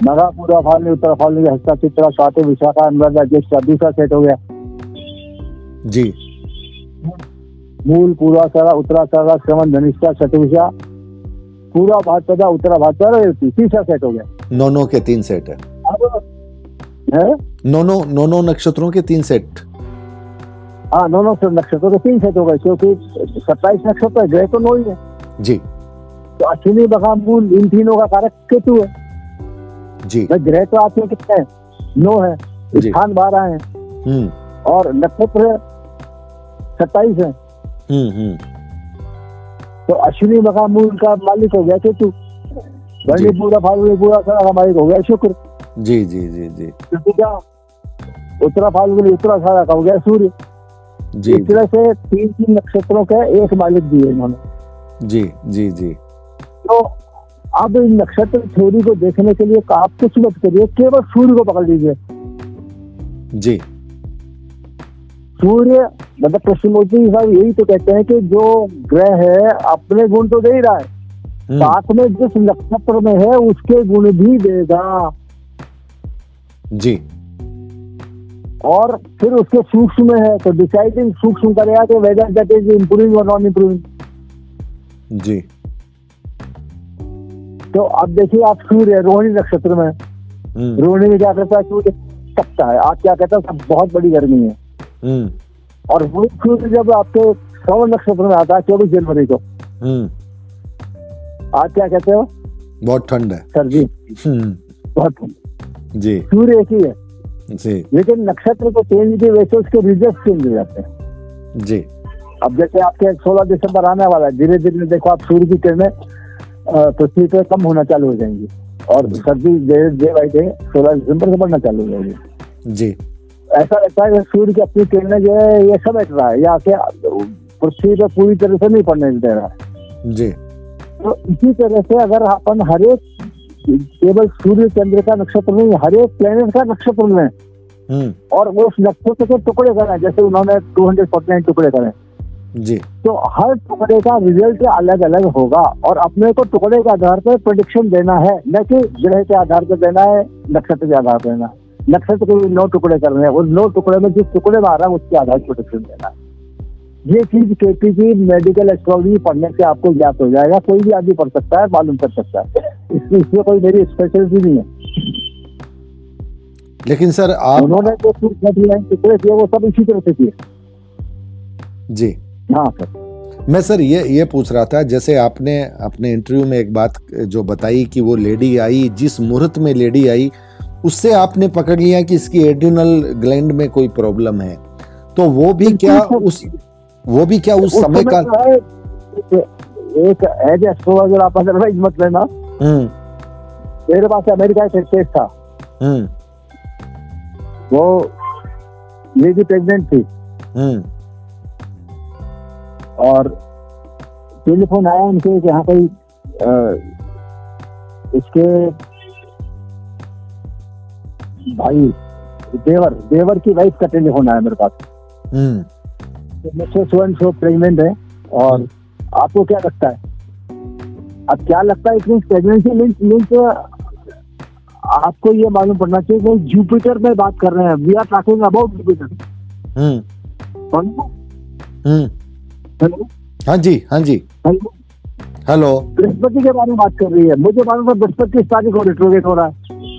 मघा पूर्वा फाल्गुनी उत्तरा फाल्गुनी हस्ता चित्रा स्वाति विशाखा अनुराधा ज्येष्ठा, दूसरा सेट हो गया जी। मूल पूर्वाषाढ़ा उत्तराषाढ़ा श्रवण धनिष्ठा शतभिषा पूरा भाद्रपदा उत्तरा भाद्रपदा, तीसरा सेट हो गया। नौ के 3 सेट है, नौ नक्षत्रों के 3 सेट। हाँ, 9 नक्षत्रों के 3 सेट हो गए, क्योंकि 27 नक्षत्र ग्रह तो 9 ही है जी। तो अश्विनी मघा मूल इन तीनों का कारक केतु है जी। ग्रह तो आपके कितने हैं? 9 है, स्थान 12 है और नक्षत्र 27 है। तो अश्विनी मघा मूल का मालिक हो गया केतु, भरणी पूरा फाल्गुनी पूरा का मालिक हो गया शुक्र जी जी जी जी। क्या उत्तरा फाल्गुनी उत्तराषाढ़ा का हो गया सूर्य जी। इस तरह से 3 नक्षत्रों के एक मालिक दिए इन्होंने जी जी जी। तो अब इन नक्षत्र थ्योरी को देखने के लिए आप कुछ मत करिए, केवल सूर्य को पकड़ लीजिए जी। सूर्य मतलब कृष्णमूर्ति साहब यही तो कहते हैं कि जो ग्रह है अपने गुण तो दे ही रहा है, साथ में जिस नक्षत्र में है उसके गुण भी देगा जी। और फिर उसके सूक्ष्म में है तो डिसाइडिंग सूक्ष्म करेगा कि वेदर दैट इज इंप्रूविंग और नॉन इंप्रूविंग जी। तो अब देखिए आप सूर्य रोहिणी नक्षत्र में, रोहिणी में क्या करता है? सूर्य तपता है, आप क्या कहते हैं? बहुत बड़ी गर्मी है। और वो सूर्य जब आपके श्रवण नक्षत्र में आता है 24 जनवरी को, आप क्या कहते हो? बहुत ठंड है, सर्दी, बहुत ठंड जी। सूर्य एक ही है जी, लेकिन नक्षत्र को चेंज की वजह से उसके रिजल्ट चेंज हो जाते हैं जी। अब जैसे आपके 16 दिसंबर आने वाला है, धीरे धीरे देखो आप सूर्य की किरणें पृथ्वी पे कम होना चालू हो जाएंगी और सर्दी डे बाई डे 16 दिसंबर से बढ़ना चालू हो जाएगी जी। ऐसा लगता है कि सूर्य की अपनी किरणें जो है ये समेट रहा है या कि पृथ्वी पे पूरी तरह से नहीं पड़ने दे रहा है जी। तो इसी तरह से अगर अपन हर एक केवल सूर्य चंद्र का नक्षत्र नहीं, हर एक प्लेनेट का नक्षत्र में और वो उस नक्षत्र के टुकड़े करें, जैसे उन्होंने 249 टुकड़े करें जी, तो हर टुकड़े का रिजल्ट अलग अलग होगा और अपने को टुकड़े के आधार पर प्रेडिक्शन देना है, न कि ग्रह के आधार पर देना है, नक्षत्र के आधार पर देना है। नक्षत्र के 9 टुकड़े करने हैं, उस 9 टुकड़े में जिस टुकड़े में आ रहा है उसके आधार पर प्रेडिक्शन देना है। ये चीज केपी की मेडिकल एस्ट्रोलॉजी पढ़ने से आपको ज्ञात हो जाएगा, कोई भी आदमी पढ़ सकता है, मालूम कर सकता है, इसमें कोई मेरी स्पेशलिटी नहीं है। लेकिन सर आप उन्होंने जो टुकड़े किए वो सब इसी तरह से किए जी। हाँ सर। मैं सर ये पूछ रहा था, जैसे आपने अपने इंटरव्यू में एक बात जो बताई कि वो लेडी आई, जिस मुहूर्त में लेडी आई उससे आपने पकड़ लिया कि इसकी एड्रिनल ग्लैंड में कोई प्रॉब्लम है, तो वो भी क्या उस समय का एक एज एस्ट्रोलॉजर आप अदरवाइज मत लेना। मेरे पास अमेरिका का केस था, वो लेडी प्रेग्नेंट थी और टेलीफोन आया उनके कि हाँ भाई इसके भाई देवर की वाइफ का टेलीफोन आया मेरे पास। तो सो प्रेग्नेंट है और आपको क्या लगता है? अब क्या लगता है, इतनी प्रेगनेंसी मीन्स आपको ये मालूम पड़ना चाहिए कि जुपिटर में बात कर रहे हैं। We are talking about Jupiter. Hello, हाँ जी हेलो, बृहस्पति के बारे में बात कर रही है। मुझे मालूम था बृहस्पति इस तारीख को रिट्रोगेट हो रहा है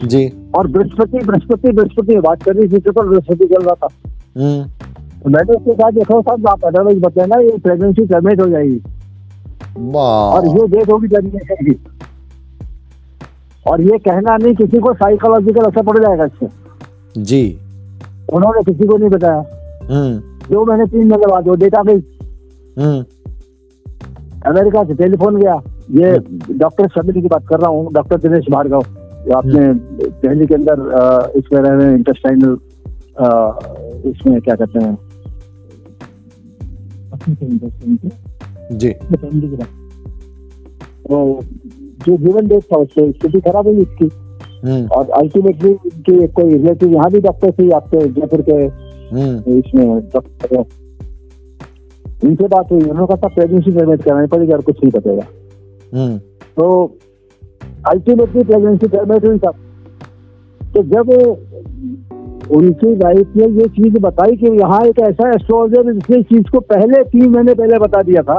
जी, और बृहस्पति बात कर रही थी तो बृहस्पति चल रहा था। तो मैंने उसके साथ देखो साहब, आप अदरवाइज बताना ये प्रेगनेंसी टर्मिनेट हो जाएगी और ये डेट होगी जाएगी। और ये कहना नहीं किसी को साइकोलॉजिकल असर पड़ जाएगा इससे जी। उन्होंने किसी को नहीं बताया। 2 महीने 3 महीने बाद वो डेटा गई। अमेरिका से टेलीफोन गया। ये डॉक्टर शबीर की बात कर रहा हूँ, डॉक्टर दिनेश भार्गव, जो आपने दिल्ली के अंदर इसमें रहे हैं, इंटेस्टाइनल इसमें क्या कहते हैं जी। तो जो जीवन डेट था उससे स्थिति खराब हुई इसकी और अल्टीमेटली इनकी कोई रिलेटिव यहाँ भी डॉक्टर थी आपके जयपुर के, इसमें डॉक्टर, इनसे बात हुई। उन्होंने कहा प्रेगनेंसी टर्मिनेट करानी पड़ेगी और कुछ नहीं बचेगा। तो अल्टीमेटली प्रेगनेंसी टर्मिनेट हुई था। तो जब उनकी वाइफ ने ये चीज बताई कि यहाँ एक ऐसा एस्ट्रोलॉजर जिसने इस चीज को पहले 3 महीने पहले बता दिया था,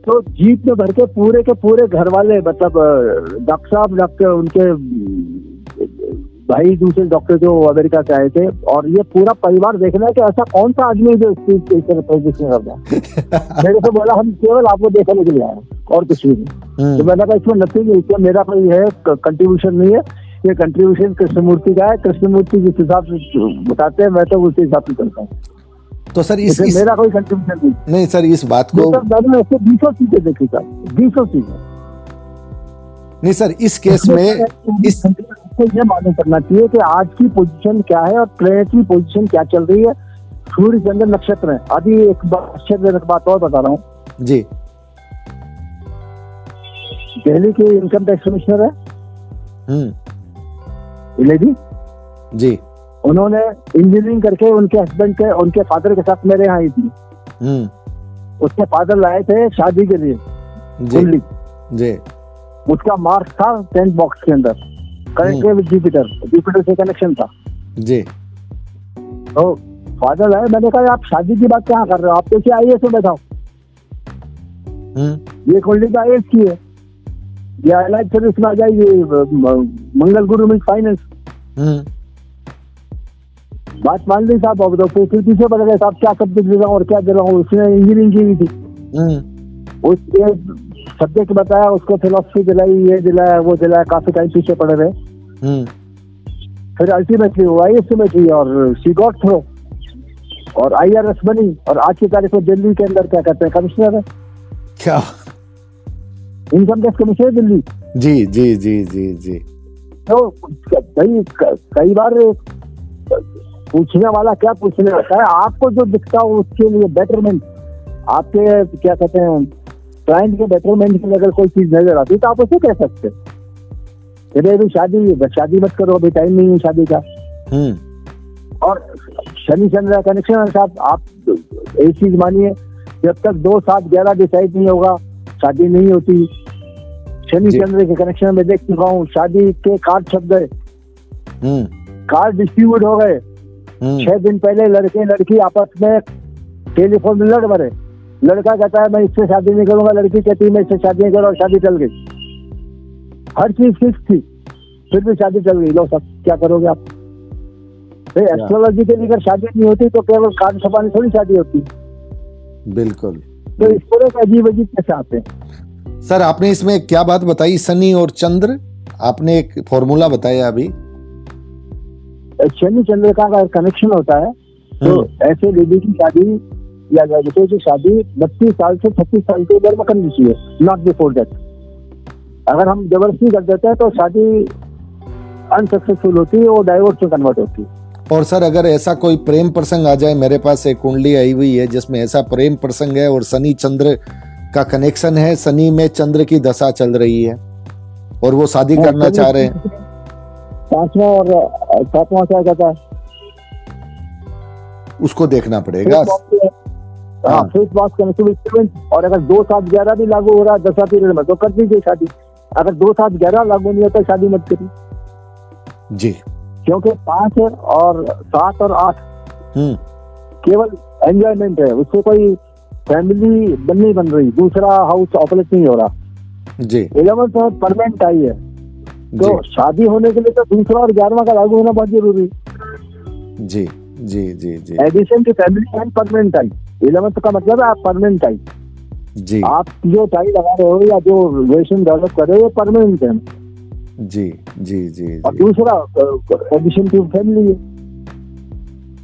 तो जीप में भर के पूरे घर वाले, मतलब डॉक्टर साहब, डॉक्टर उनके भाई दूसरे डॉक्टर जो अमेरिका से आए थे, और ये पूरा परिवार देखना है कि ऐसा कौन सा आदमी जो इस चीज इस तरह प्रेडिक्शन करता है। मेरे को बोला हम केवल आपको देखने के लिए आए और कुछ भी नहीं। तो मैंने कहा इसमें नथिंग, इसमें मेरा कोई है कंट्रीब्यूशन नहीं है, ये कंट्रीब्यूशन कृष्णमूर्ति का है। कृष्णमूर्ति जिस हिसाब से बताते हैं मैं तो उसी हिसाब से चलता हूँ। तो सर मेरा कोई कंट्रीब्यूशन नहीं सर, इस बात को मैंने ऐसे 200 चीजें देखी सर, 200 चीजें नहीं सर। इस केस में ये मालूम करना चाहिए कि आज की पोजीशन क्या है और प्लेनेटरी पोजीशन क्या चल रही है, सूर्य चंद्र नक्षत्र है। अभी एक आश्चर्यजनक बात और बता रहा हूँ जी। दिल्ली की इनकम टैक्स कमिश्नर है लेडी जी, उन्होंने इंजीनियरिंग करके उनके हस्बैंड के, उनके फादर के साथ मेरे यहाँ आई थी। उसके फादर लाए थे शादी के लिए जी जी। उसका मार्क्स था 10 बॉक्स के अंदर, कनेक्टेड विद जुपिटर से कनेक्शन था जी। तो फादर आए, मैंने कहा आप शादी की बात क्या कर रहे हो, आप तो क्या IAS में बैठाओ, ये होल्डिंग IAS की है, ये अलग सर्विस में आ जाएगी, मंगल गुरु मिल्क फाइनेंस। बात मान ली साहब। अब तो फिर पीछे पड़ गए साहब, क्या सब्जेक्ट दे रहा हूँ और क्या दे रहा हूँ। उसने इंजीनियरिंग की हुई थी, उसके सब्जेक्ट बताया, उसको फिलोसफी दिलाई, ये दिलाया वो दिलाया, काफी टाइम पीछे पड़े रहे। फिर अल्टीमेटली वो IAS में थी और शी गॉट थ्रू और IRS बनी और आज की तारीख में दिल्ली के अंदर क्या कहते हैं कमिश्नर है, क्या इनकम टैक्स कमिश्नर दिल्ली जी जी जी जी जी। तो कई बार पूछने वाला क्या पूछने आता है, आपको जो दिखता हो उसके लिए बेटरमेंट, आपके क्या कहते हैं क्लाइंट के बेटरमेंट के लिए अगर कोई चीज नजर आती तो आप उसे कह सकते हैं अभी शादी मत करो, अभी टाइम नहीं है शादी का। और शनि चंद्र का कनेक्शन है साहब, आप एक चीज मानिए, जब तक 2, 7, 11 डिसाइड नहीं होगा शादी नहीं होती। शनि चंद्र के कनेक्शन में देख चुका हूँ, शादी के कार्ड छप गए, कार्ड डिस्ट्रीब्यूट हो गए, 6 दिन पहले लड़के लड़की आपस में टेलीफोन में लड़ मरे। लड़का कहता है मैं इससे शादी नहीं करूंगा, लड़की कहती है मैं इससे शादी नहीं करूँ, और शादी चल गई। हर चीज फिक्स थी, फिर भी शादी चल गई। लो सब क्या करोगे आप? एस्ट्रोलॉजी के लिए अगर शादी नहीं होती तो केवल कार्ड छपाने थोड़ी शादी होती। बिल्कुल। तो इस तरह का अजीब अजीब कैसे आते हैं सर? आपने इसमें क्या बात बताई, शनि और चंद्र आपने एक फॉर्मूला बताया अभी। शनि चंद्रिका का कनेक्शन होता है, तो ऐसे लेडी की शादी या लड़के की शादी 32 साल से 36 साल के उम्र में करनी चाहिए, नॉट बिफोर दैट। अगर हम जबरदस्ती कर देते हैं तो शादी अनसक्सेसफुल होती है, वो डाइवोर्स में कन्वर्ट होती है। और सर अगर ऐसा कोई प्रेम प्रसंग आ जाए, मेरे पास एक कुंडली आई हुई है जिसमें ऐसा प्रेम प्रसंग है और शनि चंद्र का कनेक्शन है, शनि में चंद्र की दशा चल रही है और वो शादी करना चाह रहे हैं, 5वां और 7वां क्या कहता है, उसको देखना पड़ेगा। हाँ, फेस वॉश कनेक्शन। और अगर 2, 7, 11 भी लागू हो रहा है दशा पीरियड में तो कर दीजिए शादी। अगर 2, 7, 11 लागू नहीं होता शादी मत करिए जी, क्योंकि 5 और 7 और 8 केवल एंजॉयमेंट है, उससे कोई फैमिली नहीं बन रही, दूसरा हाउस ऑपरेट नहीं हो रहा जी। 11th में परमानेंट आई है, तो शादी होने के लिए तो दूसरा और 11वां का लागू होना बहुत जरूरी है। जी जी जी जी। Addition to family and permanent time, 11th का मतलब है आप परमानेंट टाइम जी। आप जो टाइम लगा रहे हो या जो रिलेशन डेवलप कर रहे हो परमानेंट है जी जी जी। और दूसरा एडिशन टू फैमिली है।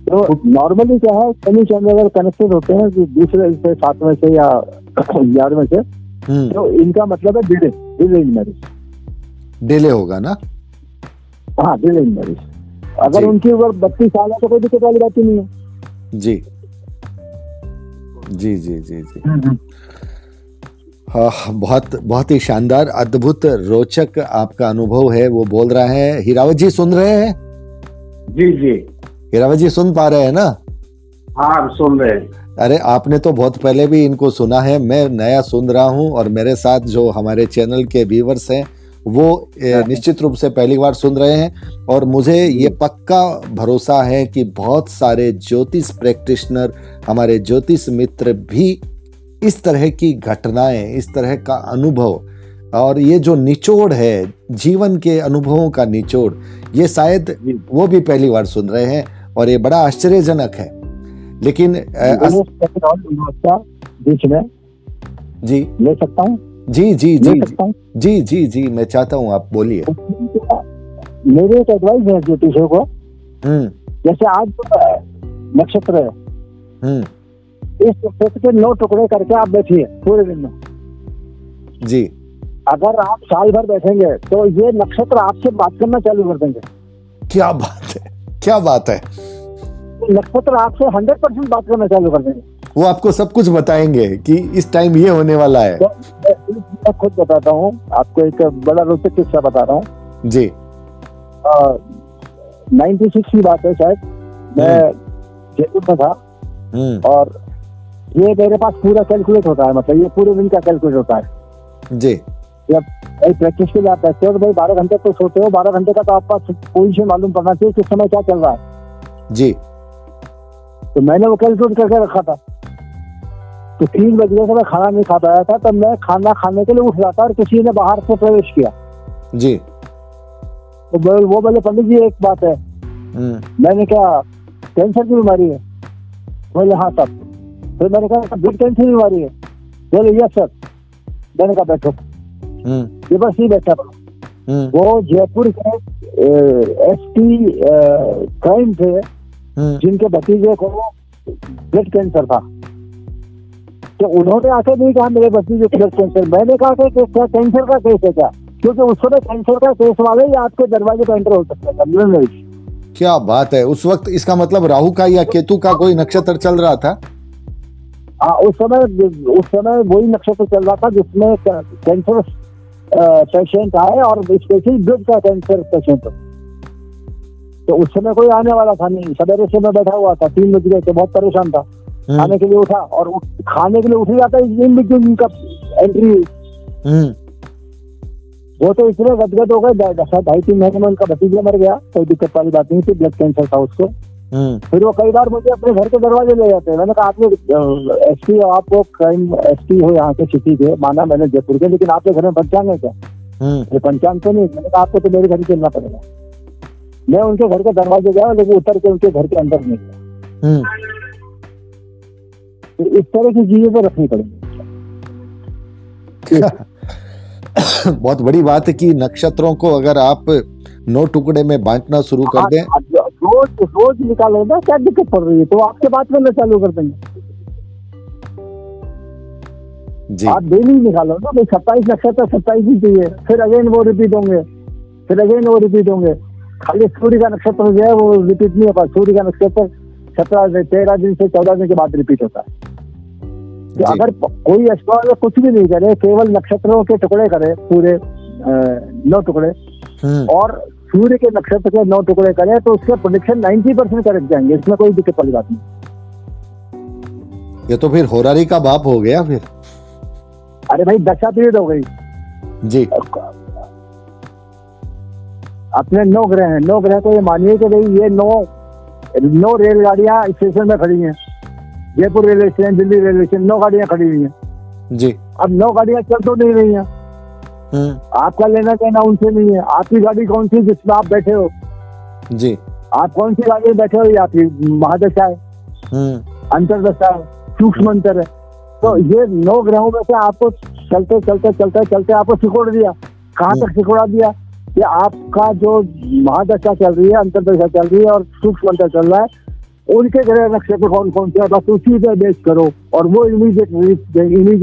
तो नॉर्मली क्या है, शनि चंद्र अगर कनेक्टेड होते हैं दूसरे से 7वें से या 11वें से, तो इनका मतलब है डिले इन मैरिज। डिले होगा ना? हाँ, डिले इन मैरिज। अगर उनकी उम्र 32 साल है तो कोई दिक्कत वाली बात ही नहीं है। जी जी जी जी जी। हाँ, बहुत ही शानदार, अद्भुत, रोचक आपका अनुभव है। वो बोल रहा है, हीरावत जी सुन रहे हैं? जी जी। हीरावत जी सुन पा रहे हैं ना? हाँ, सुन रहे हैं। अरे आपने तो बहुत पहले भी इनको सुना है, मैं नया सुन रहा हूँ और मेरे साथ जो हमारे चैनल के व्यूवर्स हैं वो निश्चित रूप से पहली बार सुन रहे हैं। और मुझे ये पक्का भरोसा है कि बहुत सारे ज्योतिष प्रैक्टिशनर, हमारे ज्योतिष मित्र भी इस तरह की घटनाएं, इस तरह का अनुभव और ये जो निचोड़ है जीवन के अनुभवों का निचोड़, ये शायद वो भी पहली बार सुन रहे हैं और ये बड़ा आश्चर्यजनक है। लेकिन बीच में जी ले सकता हूँ? जी जी जी जी जी जी, मैं चाहता हूँ आप बोलिए। मेरे एक एडवाइस है ज्योतिषों को, जैसे आज नक्षत्र है, इस नक्षत्र के 9 टुकड़े करके आप बैठिए पूरे दिन में जी। अगर आप साल भर बैठेंगे तो ये नक्षत्र आपसे बात करना चालू कर देंगे। क्या बात है, क्या बात है। नक्षत्र आपसे 100% बात करना चालू कर देंगे। वो आपको सब कुछ बताएंगे कि इस टाइम ये होने वाला है। तो मैं खुद बताता हूँ आपको, एक बड़ा रोचक किस्सा बता रहा हूँ जी। 96 की बात है शायद, मैं जयपुर में था और ये मेरे पास पूरा कैलकुलेट होता है, मतलब ये पूरे दिन का कैलकुलेट होता है जी। जब प्रैक्टिस के लिए आप बैठते हो तो भाई 12 घंटे तो सोते हो, 12 घंटे का तो आपका पोजीशन मालूम पड़ना चाहिए किस समय क्या चल रहा है जी। तो मैंने वो कैलकुलेट करके रखा था। तो 3 बज गए, मैं खाना नहीं खा पाया था, तब मैं खाना खाने के लिए उठ रहा था और किसी ने बाहर से प्रवेश किया जी। तो वो बोले, पंडित जी एक बात है। मैंने कहा, कैंसर की बीमारी है? बोले हाँ सर। फिर मैंने कहा, ब्लड कैंसर की बीमारी है? बोले यस सर। मैंने कहा बैठो। ये बस ही बैठा था। वो जयपुर के एसपी क्राइम थे जिनके भतीजे को ब्लड कैंसर था। तो उन्होंने आके नहीं कहा मेरे भतीजे को ब्लड कैंसर, मैंने कहा कि क्या कैंसर का केस है क्या, क्योंकि उस समय कैंसर का केस वाले ही आपके दरवाजे पर एंटर हो सकते हैं। क्या बात है। उस वक्त इसका मतलब राहु का या केतु का कोई नक्षत्र चल रहा था? हाँ, उस समय वही नक्षत्र चल रहा था जिसमें कैंसर पेशेंट आए और स्पेशली ब्लड का कैंसर पेशेंट। तो उस समय कोई आने वाला था नहीं, सवेरे से मैं बैठा हुआ था, 3 बज गए थे, बहुत परेशान था। खाने के लिए उठा और खाने के लिए उठ ही जाता है इन बिटवीन उनका एंट्री हुई। वो तो इतने गदगद हो गए, 2.5-3 महीने में उनका भतीजा मर गया, कोई दिक्कत वाली बात नहीं थी, ब्लड कैंसर था उसको। फिर वो कई बार मुझे अपने घर के दरवाजे ले जाते हैं। मैंने कहा, आपने एसपी हो, आपको क्राइम एसपी हो यहाँ के सिटी के, माना मैंने जयपुर के, लेकिन आपके घर में पंचांग है क्या? ये पंचांग तो नहीं। मैंने कहा, आपको तो मेरे घर ही चलना पड़ेगा। मैं उनके घर के दरवाजे गया लेकिन उतर के उनके घर के अंदर नहीं गया। तो इस तरह की चीजें तो रखनी पड़ेगी। बहुत बड़ी बात है कि नक्षत्रों को अगर आप 9 टुकड़े में बांटना शुरू कर दें। रोज रोज निकालो ना, क्या दिक्कत पड़ रही है? तो आपके बाद में चालू कर देंगे। जी आप डेली निकालो ना भाई, 27 नक्षत्र 27 ही चाहिए, फिर अगेन वो रिपीट होंगे, फिर अगेन वो रिपीट होंगे। खाली सूर्य का नक्षत्र जो है वो रिपीट नहीं होता। सूर्य का नक्षत्र 13 दिन से 14 दिन के बाद रिपीट होता है। तो अगर कोई एस्ट्रोलॉजर कुछ भी नहीं करे, केवल नक्षत्रों के टुकड़े करे, पूरे 9 टुकड़े, और सूर्य के नक्षत्र के 9 टुकड़े करे, तो उसके प्रेडिक्शन 90% करेक्ट जाएंगे। इसमें कोई दिक्कत वाली बात नहीं। ये तो फिर होरारी का बाप हो गया फिर। अरे भाई दशा पीरियड हो गई जी। अपने 9 ग्रह हैं, 9 ग्रह को ये मानिए कि भाई ये 9 रेलगाड़ियां स्टेशन में खड़ी हैं। Jaipur railway station, Delhi railway station, 9 गाड़ियां खड़ी हुई हैं जी। अब 9 गाड़ियां चल तो नहीं रही हैं। आपका लेना देना उनसे नहीं है। आपकी गाड़ी कौन सी जिसमें आप बैठे हो जी, आप कौन सी गाड़ी में बैठे हो, ये आपकी महादशा है, अंतरदशा है, सूक्ष्म अंतर है। तो ये 9 ग्रहों में से आपको चलते चलते चलते चलते आपको सिकोड़ दिया। कहाँ तक सिकोड़ा दिया कि आपका जो महादशा चल रही है, अंतरदशा चल रही है और सूक्ष्म अंतर चल रहा है, उनके ग्रह नक्षत्र कौन कौन से, बस उसी पे बेस करो और वो इमीडिएट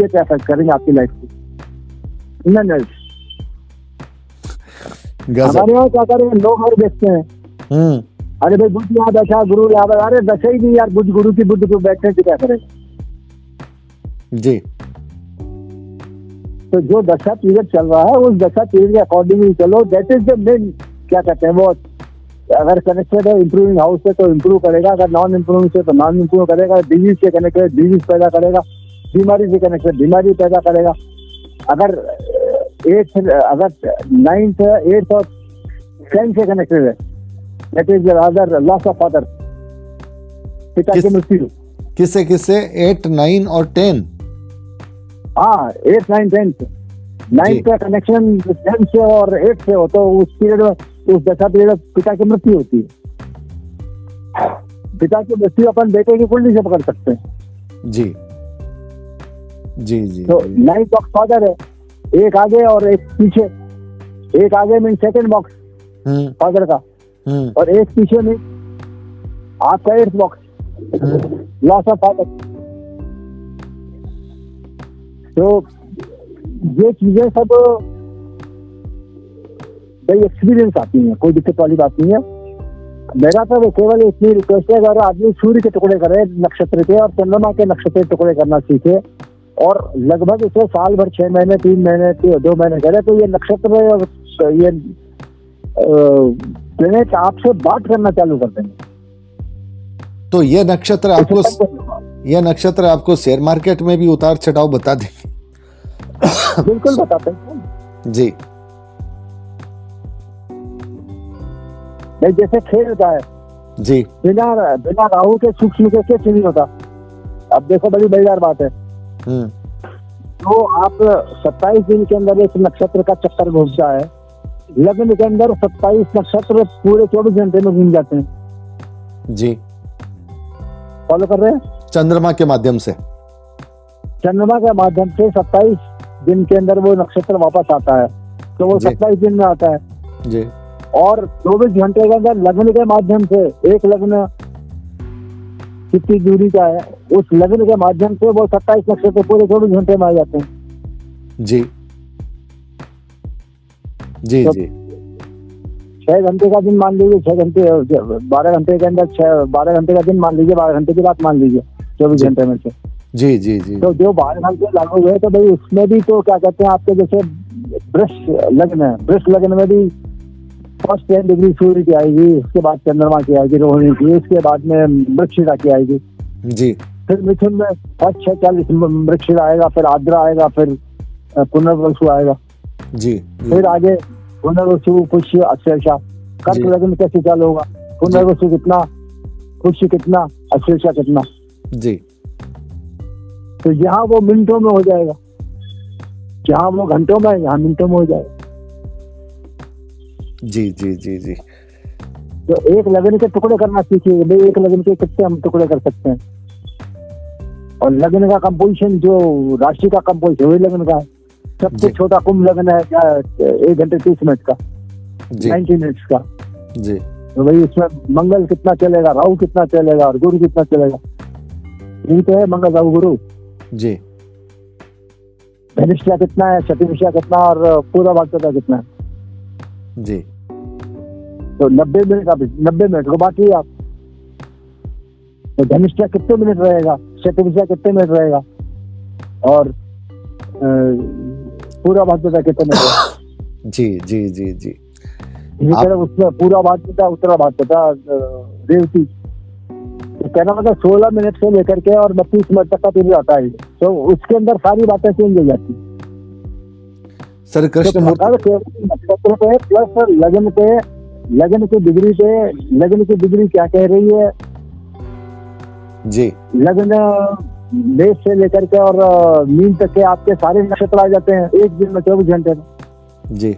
इफेक्ट करेंगे आपकी लाइफ को। हमारे यहाँ क्या करेंगे, लोग और देखते हैं अरे भाई बुध यहाँ बैठा, गुरु यहाँ बैठा। अरे दशा ही नहीं यार, बुध गुरु की बुध को बैठने से क्या करेंगे जी। तो जो दशा पीरियड चल रहा है उस दशा पीरियड के अकॉर्डिंग ही चलो। दैट इज द मेन, क्या कहते हैं वो, अगर कनेक्टेड है इंप्रूविंग हाउस से तो इंप्रूव करेगा, अगर नॉन इंप्रूविंग से तो नॉन इंप्रूव करेगा, डिजीज से कनेक्टेड डिजीज पैदा करेगा, बीमारी से कनेक्टेड बीमारी पैदा करेगा। अगर 9th 8th और 10th से कनेक्टेड है, that is other laws of father, पिता की मृत्यु। किससे किससे? 8, 9 और 10। हाँ 8, 9, 10th। 9th का कनेक्शन 10th से और 8th से हो तो उस पीरियड में, उस दशा पीरियड में पिता की मृत्यु होती है। पिता की मृत्यु अपन बेटे की कुंडली से पकड़ सकते हैं। जी जी जी। तो 9th बॉक्स फादर है, एक आगे और एक पीछे। एक आगे में सेकंड बॉक्स फादर का, और एक पीछे में आपका 8th box loss of father. तो ये चीजें सब भाई एक्सपीरियंस आती हैं, कोई दिक्कत वाली बात नहीं है। मेरा तो केवल इतनी रिक्वेस्ट है, अगर आदमी सूर्य के टुकड़े करे नक्षत्र के और चंद्रमा के नक्षत्र के टुकड़े करना सीखे और लगभग इसे साल भर 6 महीने 3 महीने 2 महीने करे, तो ये नक्षत्र और ये प्लेनेट आपसे बात करना चालू कर देंगे। तो ये नक्षत्र आपको शेयर मार्केट में भी उतार चढ़ाव बता देंगे। बिल्कुल बताते हैं जी। नहीं, जैसे खेल होता है जी, बिना राहु के सूक्ष्म के कुछ नहीं होता। अब देखो बड़ी मजेदार बात है। तो आप 27 दिन के अंदर एक नक्षत्र का चक्कर घूमता है, लग्न के अंदर 27 नक्षत्र पूरे 24 घंटे में घूम जाते हैं। जी, फॉलो कर रहे हैं? चंद्रमा के माध्यम से, चंद्रमा के माध्यम से 27 दिन के अंदर वो नक्षत्र वापस आता है, तो वो 27 दिन में आता है जी। और 24 घंटे के अंदर लग्न के माध्यम से, एक लग्न कितनी दूरी का है, उस लग्न के माध्यम से वो 27 नक्षत्र पूरे 24 घंटे में आ जाते हैं। जी जी तो जी। 6 घंटे का दिन मान लीजिए, 6 घंटे 12 घंटे के अंदर 12 घंटे का दिन मान लीजिए, 12 घंटे की बात मान लीजिए 24 घंटे में से। जी जी जी। तो जो 12 घंटे लागू हुए, तो भाई उसमें भी तो क्या कहते हैं आपके जैसे वृष लग्न है, वृष लग्न में भी फर्स्ट 10 डिग्री सूर्य की आएगी, उसके बाद चंद्रमा की आएगी रोहिणी की, उसके बाद में मृगशिरा की आएगी जी। फिर मिथुन में फर्स्ट 46 मृगशिरा आएगा, फिर आर्द्रा आएगा, फिर पुनर्वसु आएगा जी। फिर आगे पुनर्वसु, पुष्य, अश्लेषा। कर्क लग्न कैसे चालू होगा, पुनर्वसु कितना, पुष्य कितना, अश्लेषा कितना। जी। तो यहाँ वो मिनटों में हो जाएगा, जहाँ वो घंटों में, यहाँ मिनटों में हो जाएगा। जी जी जी जी। तो एक लग्न के टुकड़े करना सीखिए भाई, एक लग्न के कितने हम टुकड़े कर सकते हैं, और लग्न का कंपोजिशन जो राशि का कंपोजिशन वही लग्न का है। सबसे जी। छोटा कुंभ लग्न है क्या, 1 घंटे 30 मिनट का, जी 90 मिनट्स का। जी तो भाई उसमें मंगल कितना चलेगा, राहु कितना चलेगा और गुरु कितना चलेगा, यही तो है मंगल राहु गुरु। जी धनिष्ठा कितना है, शतभिषा कितना और पूरा भाग्यता कितना है। जी तो 90 मिनट का, 90 मिनट को बाकी आप, तो धनिष्ठा कितने मिनट रहेगा, शतभिषा कितने मिनट रहेगा और पूरा भाग्यता कितने मिनट रहेगा। जी जी जी जी इसी तरह उसमें पूरा भाग्यता उत्तरा भाग्यता रेवती, तो कहना मतलब 16 मिनट से लेकर के और 32 मिनट तक का पीरियड आता है, तो उसके अंदर सारी बातें चेंज हो जाती है। सर तो कृष्णमूर्ति मकर के नक्षत्र पे प्लस लगन की डिग्री पे, लगन की डिग्री क्या कह रही है, जी लग्न मेष से लेकर के और मीन तक के आपके सारे नक्षत्र आ जाते हैं एक दिन में, 24 घंटे में। जी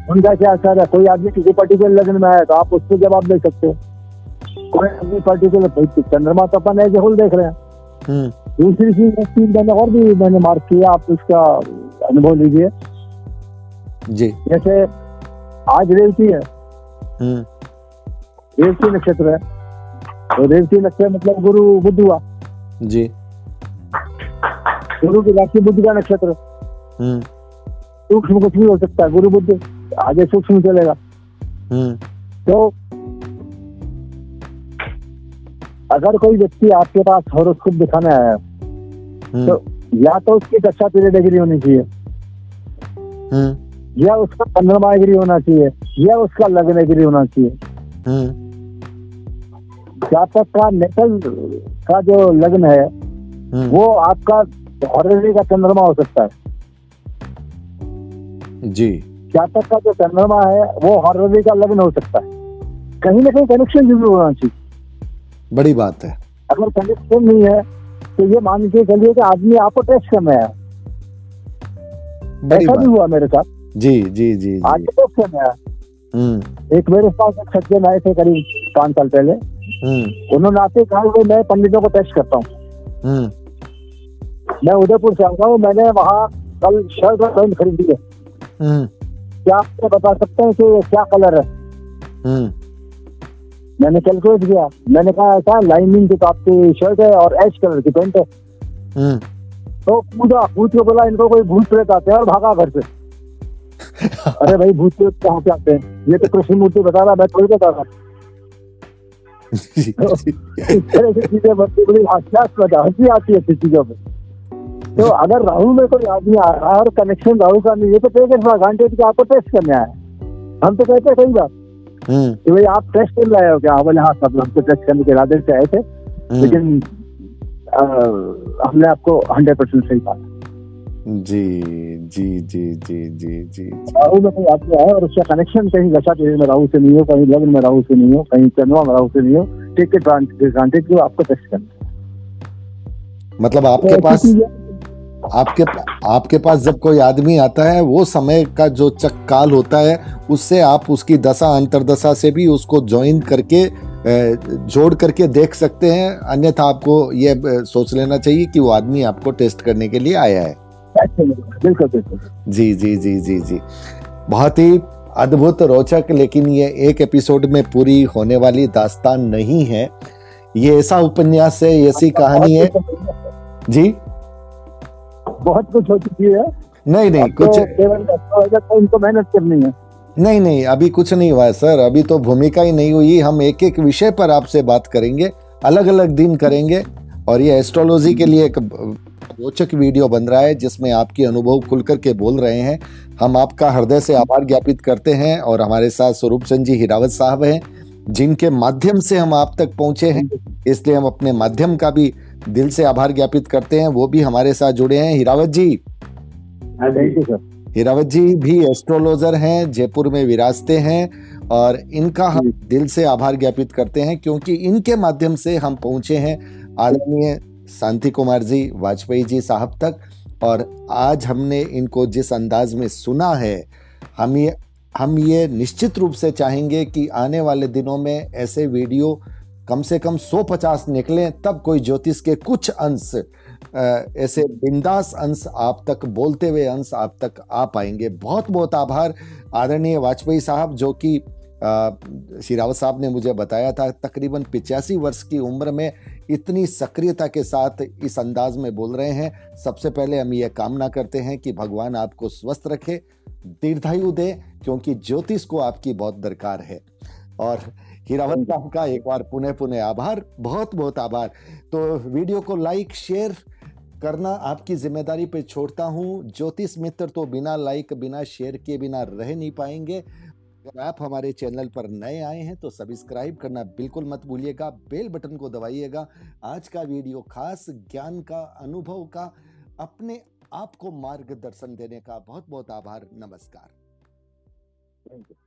उनका क्या असर है, कोई आदमी किसी पर्टिकुलर लग्न में आया तो आप उसको जवाब दे सकते हो, कोई आदमी पर्टिकुलर, चंद्रमा तो अपन एज ए होल देख रहे हैं। दूसरी चीज 3 मैंने और भी मैंने मार्क किया, आप उसका अनुभव लीजिए। जी जैसे आज रेवती है, रेवती नक्षत्र है, तो रेवती नक्षत्र मतलब गुरु बुध हुआ, जी गुरु की राशि बुध का नक्षत्र, सूक्ष्म कुछ भी हो सकता है, गुरु बुध आगे सूक्ष्म चलेगा। तो अगर कोई व्यक्ति आपके पास हॉरोस्कोप दिखाने आया है, तो या तो उसकी दशा पीरियड एग्री होनी चाहिए, या उसका चंद्रमा एग्री होना चाहिए, या उसका लग्न एग्री होना चाहिए। जातक का नेटल का जो लग्न है वो आपका हॉररी का चंद्रमा हो सकता है। जी जातक का जो चंद्रमा है वो हॉररी का लग्न हो सकता है। कहीं ना कहीं कनेक्शन जरूर होना चाहिए। बड़ी बात है। अगर कनेक्शन नहीं है तो ये मान के चलिए कि आदमी आपको टेस्ट करना है। बड़ी ऐसा भी बात। हुआ मेरे साथ, जी जी जी आज जी टेस्ट करना है। एक मेरे पास एक सज्जन आए थे करीब 5 साल पहले, उन्होंने आते कहा कि मैं पंडितों को टेस्ट करता हूँ। मैं उदयपुर से आता हूँ, मैंने वहाँ कल शर्ट और पैंट खरीदी है, क्या आपको बता सकते हैं कि ये क्या कलर है? मैंने कैलकुलेट किया, मैंने कहा ऐसा लाइनिंग की तो आपकी शर्ट है और एश कलर की पैंट है। तो पूछ के बोला इनको कोई भूत प्रेत आते हैं और भागा घर से। अरे भाई भूत प्रेत कहाँ से आते हैं, ये तो कृष्णमूर्ति बता रहा, मैं थोड़ी बता रहा। तो इस तरह की चीजें बनती, बड़ी हास्यास्पद हंसी आती है ऐसी चीजों पे। तो अगर राहु में कोई आदमी आ रहा है और कनेक्शन राहु का नहीं है तो टेक इट फॉर ग्रांटेड कि आपको टेस्ट करना है। हम तो कहते हैं कई बार कि भाई आप टेस्ट कर रहे हो क्या? बोले हाँ सब हमको टेस्ट करने के इरादे से आए थे, लेकिन हमने आपको 100% सही कहा। जी जी जी जी जी जी राहु में कोई आदमी आए और उसका कनेक्शन कहीं दशा पीरियड में राहु से नहीं हो, कहीं लग्न में राहु से नहीं हो, कहीं चंद्रमा में राहु से नहीं हो, टेक इट फॉर ग्रांटेड कि आपको टेस्ट करना है। मतलब आपके पास जब कोई आदमी आता है वो समय का जो चक्काल होता है उससे आप उसकी दशा अंतरदशा से भी उसको ज्वाइन करके जोड़ करके देख सकते हैं। अन्यथा आपको ये सोच लेना चाहिए कि वो आदमी आपको टेस्ट करने के लिए आया है। बिल्कुल बिल्कुल। जी जी जी जी जी बहुत ही अद्भुत, रोचक, लेकिन ये एक एपिसोड में पूरी होने वाली दास्तान नहीं है। ये ऐसा उपन्यास है, ऐसी कहानी है। जी बहुत कुछ हो चुकी है। नहीं नहीं कुछ इनको मेहनत करनी है। नहीं नहीं अभी कुछ नहीं हुआ है सर, अभी तो भूमिका ही नहीं हुई। हम एक एक विषय पर आपसे बात करेंगे, अलग अलग दिन करेंगे। और ये एस्ट्रोलॉजी के लिए एक रोचक वीडियो बन रहा है जिसमें आपकी अनुभव खुल करके बोल रहे हैं। हम आपका हृदय से आभार ज्ञापित करते हैं। और हमारे साथ स्वरूप चंद जी हिरावत साहब हैं जिनके माध्यम से हम आप तक पहुंचे हैं, इसलिए हम अपने माध्यम का भी दिल से आभार ज्ञापित करते हैं। वो भी हमारे साथ जुड़े हैं। हिरावत जी, थैंक यू सर। हिरावत जी भी एस्ट्रोलॉजर हैं, जयपुर में विराजते हैं और इनका हम दिल से आभार ज्ञापित करते हैं क्योंकि इनके माध्यम से हम पहुंचे हैं आदरणीय शांति कुमार जी वाजपेयी जी साहब तक। और आज हमने इनको जिस अंदाज में सुना है, हम ये निश्चित रूप से चाहेंगे कि आने वाले दिनों में ऐसे वीडियो कम से कम 150 निकलें, तब कोई ज्योतिष के कुछ अंश ऐसे बिंदास अंश आप तक, बोलते हुए अंश आप तक आ पाएंगे। बहुत बहुत आभार आदरणीय वाजपेयी साहब, जो कि श्री रावत साहब ने मुझे बताया था तकरीबन 85 वर्ष की उम्र में इतनी सक्रियता के साथ इस अंदाज में बोल रहे हैं। सबसे पहले हम ये कामना करते हैं कि भगवान आपको स्वस्थ रखे, दीर्घायु दे, क्योंकि ज्योतिष को आपकी बहुत दरकार है। और हीरावत साहब का एक बार पुनः पुनः आभार, बहुत बहुत आभार। तो वीडियो को लाइक शेयर करना आपकी जिम्मेदारी पे छोड़ता हूं। ज्योतिष मित्र तो बिना लाइक बिना शेयर के बिना रह नहीं पाएंगे। अगर आप हमारे चैनल पर नए आए हैं तो सब्सक्राइब करना बिल्कुल मत भूलिएगा, बेल बटन को दबाइएगा। आज का वीडियो खास ज्ञान का, अनुभव का, अपने आप को मार्गदर्शन देने का बहुत बहुत आभार। नमस्कार। Thank you.